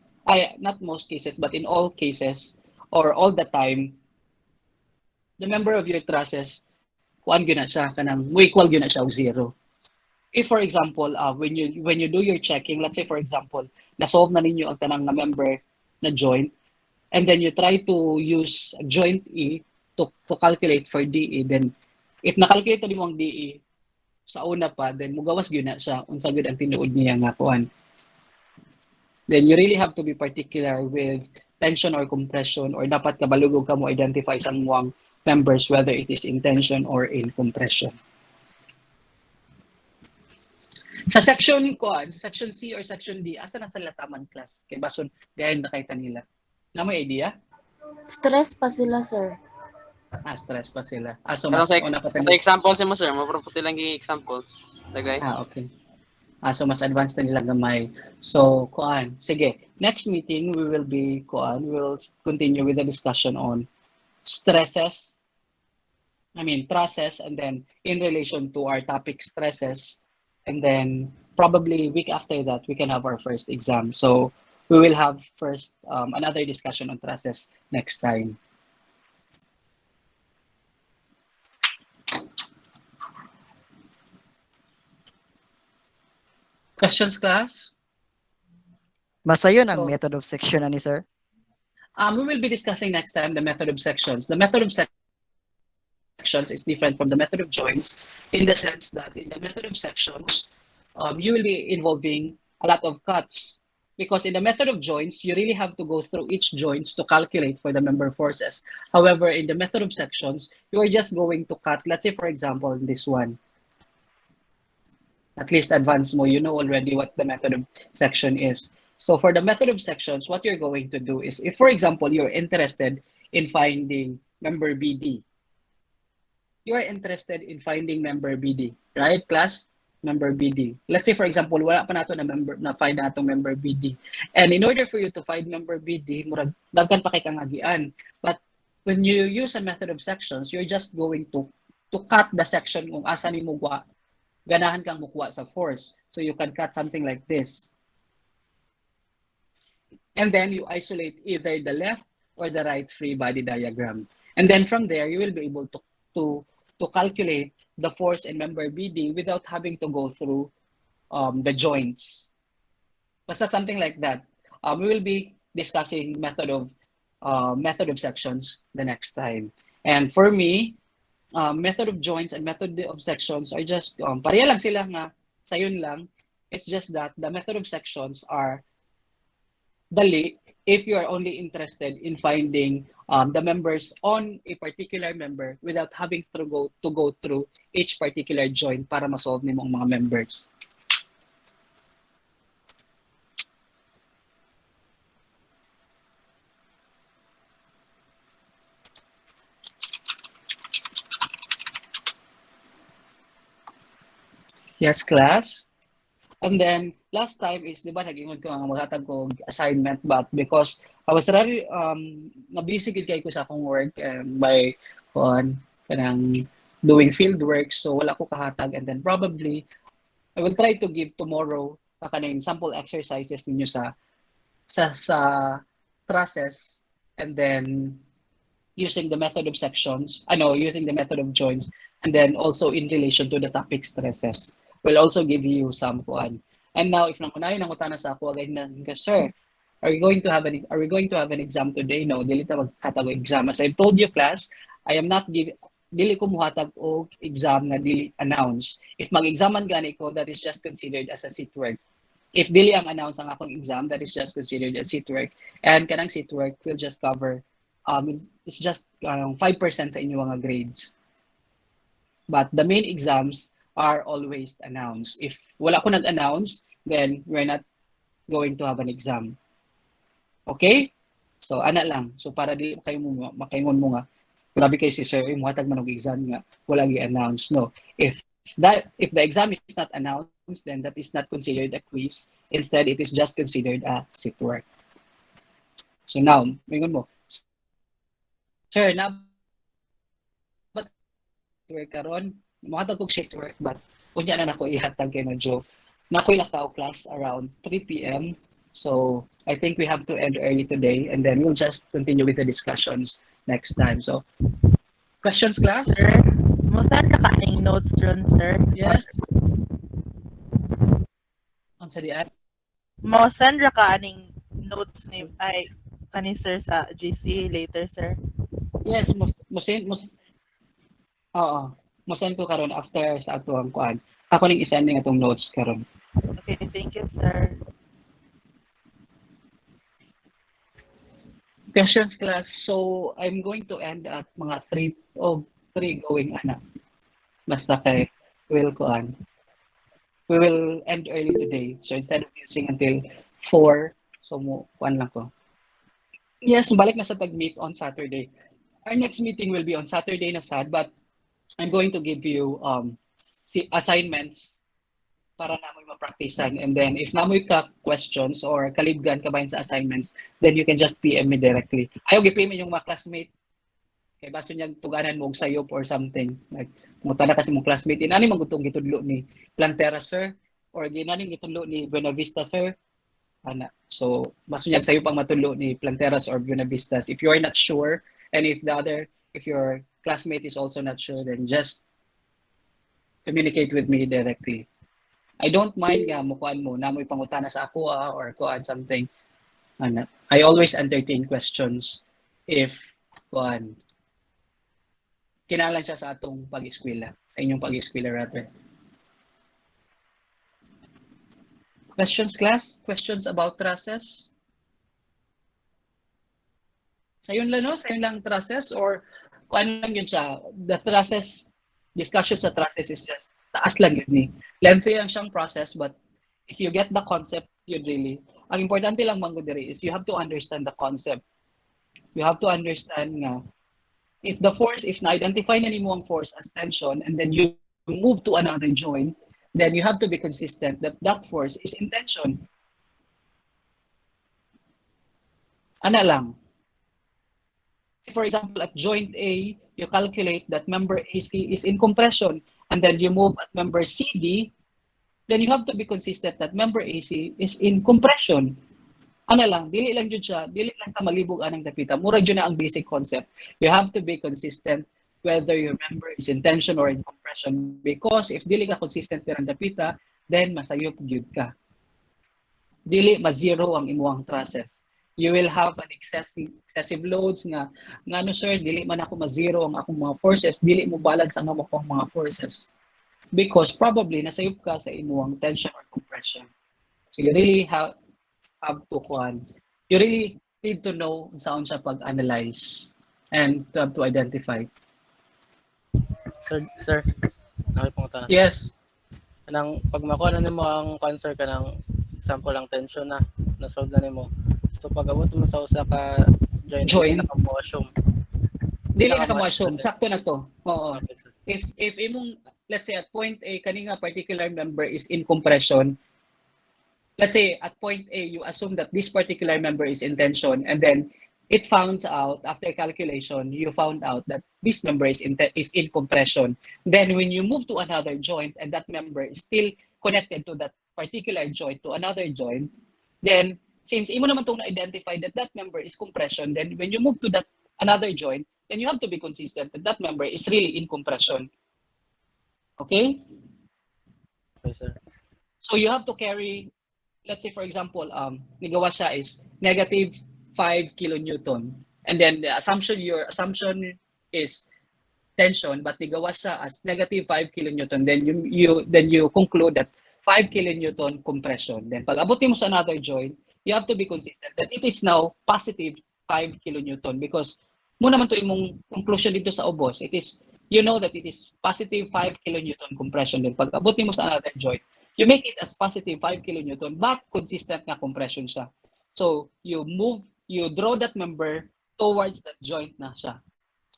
not most cases, but in all cases, or all the time, the member of your trusses, kuan gyud na siya, kanang mo equal gyud na siya og zero. If for example, when you do your checking, let's say for example, na-solve na ninyo ang tanang member na joint, and then you try to use joint E to calculate for DE, then if na-calculate na mo ang DE sa una pa, then mugawas gyud na siya unsa gyud ang tinuod niya nga kuan. Then you really have to be particular with tension or compression or dapat kabalugog ka mo identify sa muang members whether it is in tension or in compression. Sa section section C or section D, asa na sa lataman class? Kay bason gayon na kay kanila. Na may idea? Stress pa sila, sir. Stress pa sila. So Pero mas una pa sa examples mo sir, maproputi lang yung examples. Lagay. Okay. So mas advanced na nila gamay. So sige, next meeting we will continue with the discussion on stresses. Trusses, and then in relation to our topic stresses, and then probably week after that we can have our first exam. So we will have first another discussion on trusses next time. Questions, class? Basta yun ang method of section ani sir? We will be discussing next time the method of sections. The method of section sections is different from the method of joins in the sense that in the method of sections, you will be involving a lot of cuts. Because in the method of joins, you really have to go through each joins to calculate for the member forces. However, in the method of sections, you are just going to cut, let's say for example, this one. At least advanced mo, you know already what the method of section is. So for the method of sections, what you're going to do is, if for example, you're interested in finding member BD, you are interested in finding member BD, right, class? Member BD. Let's say, for example, wala pa nato na member na find natong member BD. And in order for you to find member BD, murag daghan pa kay kangagian. But when you use a method of sections, you're just going to cut the section kung asa ni mo ganahan kang mukuha sa force. So you can cut something like this. And then you isolate either the left or the right free body diagram. And then from there, you will be able to calculate the force and member BD without having to go through the joints. Basta something like that. We will be discussing method of sections the next time. And for me, method of joints and method of sections are just pareha lang sila nga sayon lang. It's just that the method of sections are dali if you are only interested in finding the members on a particular member without having to go through each particular joint para ma-solve nimo ang mga members. Yes, class. And then, last time is, di ba, nag-ingon ko ang maghatag ko assignment, but because I was very, na-busy gid kay ko sa akong work by kanang doing field work, so wala ko kahatag. And then probably, I will try to give tomorrow kanang sample exercises ninyo sa trusses, and then using the method of sections, using the method of joints, and then also in relation to the topic stresses. We'll also give you some kuan. And now, if nangunayon ang utana sa ako, again na, sir, are we going to have an exam today? No, dili ta maghatag og exam. As I've told you, class, I am not giving, dili ko muhatag og exam na dili announce. If mag-examan gani ko, that is just considered as a seat work. If dili ang announce ang akong exam, that is just considered as seat work. And kanang seat work will just cover, it's just 5% sa inyo mga grades. But the main exams are always announced. If wala ko nag-announce, then we're not going to have an exam. Okay? So, ana lang. So, para di kayo makaingon mo nga, grabe kay si sir, muhatag man og exam nga, wala gi-announce. No. If the exam is not announced, then that is not considered a quiz. Instead, it is just considered a sit work. So now, mingon mo, sir, na work karon, muhatag kog shift work, but unya na nako ihatag kay medyo nakoy lakaw class around 3 p.m. So I think we have to end early today, and then we'll just continue with the discussions next time. So questions, class? Sir, musan ka kaning notes ron, sir? Yes. Ang sa diyan? Musan ra ka aning notes ni ay kani sir sa GC later, sir? Yes, oo. Mo-send ko karon after sa atuang kuan. Ako ning i-sending atong notes karon. Okay, thank you, sir. Questions, class. So I'm going to end at mga 3 going ana. Basta kay will kuan. We will end early today. So instead of using until 4, so mo kuan lang ko. Yes, balik na sa tag-meet on Saturday. Our next meeting will be on Saturday na sad, but I'm going to give you assignments para namoy ma-practicean. And then if namoy ka questions or kalibgan ka bahin sa assignments, then you can just PM me directly. Ayaw gi-PM yung mga classmate. Kay baso niya tuganan mo og sayop or something. Like mutala kasi mong classmate, inani man gutong gitudlo ni Plantera sir or ginani gitudlo ni Buenavista sir. Ana. So baso niya sayop ang matudlo ni Planteras or Buenavistas. If you are not sure, and if your classmate is also not sure, then just communicate with me directly. I don't mind nga mukuan mo na mo'y pangutana sa ako or kuan something. Ana. I always entertain questions if kuan Kinahanglan siya sa atong pag-eskwela, sa inyong pag-eskwela rather. Questions, class? Questions about trusses? Sayon lang, no? Sayon lang trusses or kung ano lang yun siya. The trusses, discussion sa trusses is just taas lang yun ni. Lengthy lang siyang process but if you get the concept, yun really. Ang importante lang manggo diri is you have to understand the concept. You have to understand nga if the force, if na-identify na nimo ang force as tension and then you move to another joint, then you have to be consistent that that force is in tension. Ana lang. For example, at joint A, you calculate that member AC is in compression, and then you move at member CD, then you have to be consistent that member AC is in compression. Ano lang, dili lang jud siya, dili lang ka malibog anang dapita. Mura jud na ang basic concept. You have to be consistent whether your member is in tension or in compression because if dili ka consistent dirang dapita, then masayop gyud ka. Dili ma-zero ang imuhang trusses. You will have an excessive loads nga no sir, dili man ako ma-zero ang akong mga forces, dili mo balance ang akong mga forces. Because probably nasayop ka sa imuhang tension or compression. So you really have to you really need to know saan siya pag-analyze and to have to identify. Sir, nakipungta na. Yes. Nang pag makuha na nimo ang answer ka ng example lang tension na na-solve na nimo. So pag abot mo sa usa ka joint, Joint. dili na ka mo assume. Dili na ka ma-assume. Sakto na to. Oo. If imong, let's say at point A, kani nga particular member is in compression, let's say at point A, you assume that this particular member is in tension, and then it found out, after calculation, you found out that this member is in compression. Then when you move to another joint and that member is still connected to that particular joint, to another joint, then since imo naman itong na-identify that that member is compression, then when you move to that another joint, then you have to be consistent that that member is really in compression. Okay? Okay, sir. So you have to carry, let's say for example, nigawa siya is negative 5 kilonewton. And then the assumption, your assumption is tension, but nigawa siya as negative 5 kilonewton. Then you conclude that 5 kilonewton compression. Then pag abot mo sa another joint, you have to be consistent that it is now positive 5 kilonewton because mo naman to imong conclusion dito sa ubos. It is, you know that it is positive 5 kilonewton compression. Then pag abot mo sa another joint, you make it as positive 5 kilonewton but consistent nga compression siya. So you draw that member towards that joint na siya.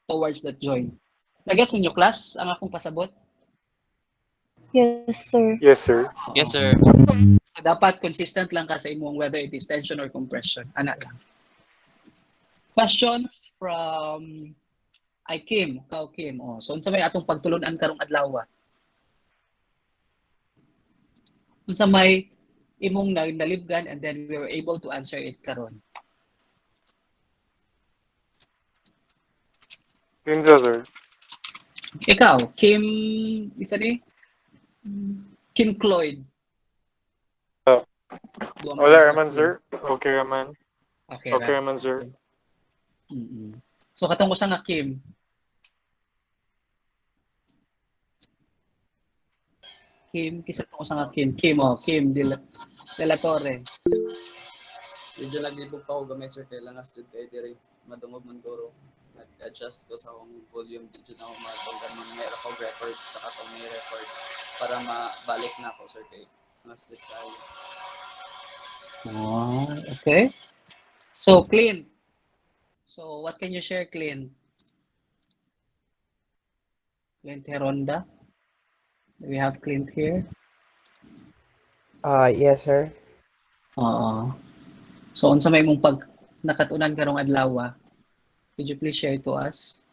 Towards that joint. Nagets ninyo class ang akong pasabot? Yes, sir. Yes, sir. Yes, sir. So dapat consistent lang ka sa imong whether it is tension or compression. Ana lang. Questions from Kim. Kao Kim. Oh, so unsa may atong pagtulunan karong adlaw? Unsa may imong nalibgan and then we were able to answer it karon. Kinsa, sir? Ikaw, Kim, isa ni? Kim Cloyd. Wala raman, sir. Okay raman. Okay raman, sir. So katong usa nga Kim. Kisa tong usa nga Kim. Kim de la Torre. Medyo naglibog pa ako gamay sir kay lang astud kay diri madungog man duro. Nag-adjust ko sa akong volume dito na ako matunggan mga may record sa katong may record para mabalik na ako sir kay mas tayo. Oh, okay. So Clint. So what can you share, Clint? Clint Heronda. Do we have Clint here? Yes, sir. Oo. So unsa may imong pag nakatunan karong adlaw? Could you please share to us?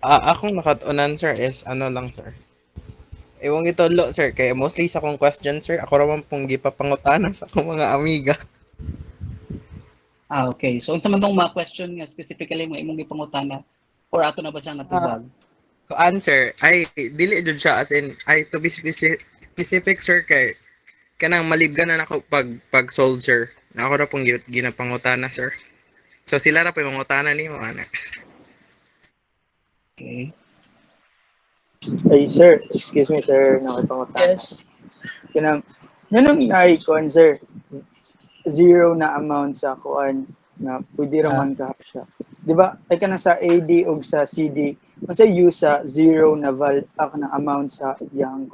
Akong nakatunan, sir, is ano lang, sir. Ewan gitolo, sir, kay mostly sa akong question, sir, ako raman pong gipapangutana sa akong mga amiga. Okay. So unsa man tong mga question nga specifically mga imong gipangutana or ato na ba siyang natubag? To answer, ay dili jud siya as in ay to be specific, sir, kay kanang malibgan na ako pag solve, sir. Na ako ra pong ginapangutana, sir. So sila ra pa yung mangutana nimo ana. Okay. Ay, sir, excuse me, sir, nakipangutana. Yes. Kanang nanong i-icon, sir. Zero na amount sa kuan na pwede Sa raman ka siya. Di ba? Ay ka na sa AD o sa CD, kung sa use sa zero na amount sa iyang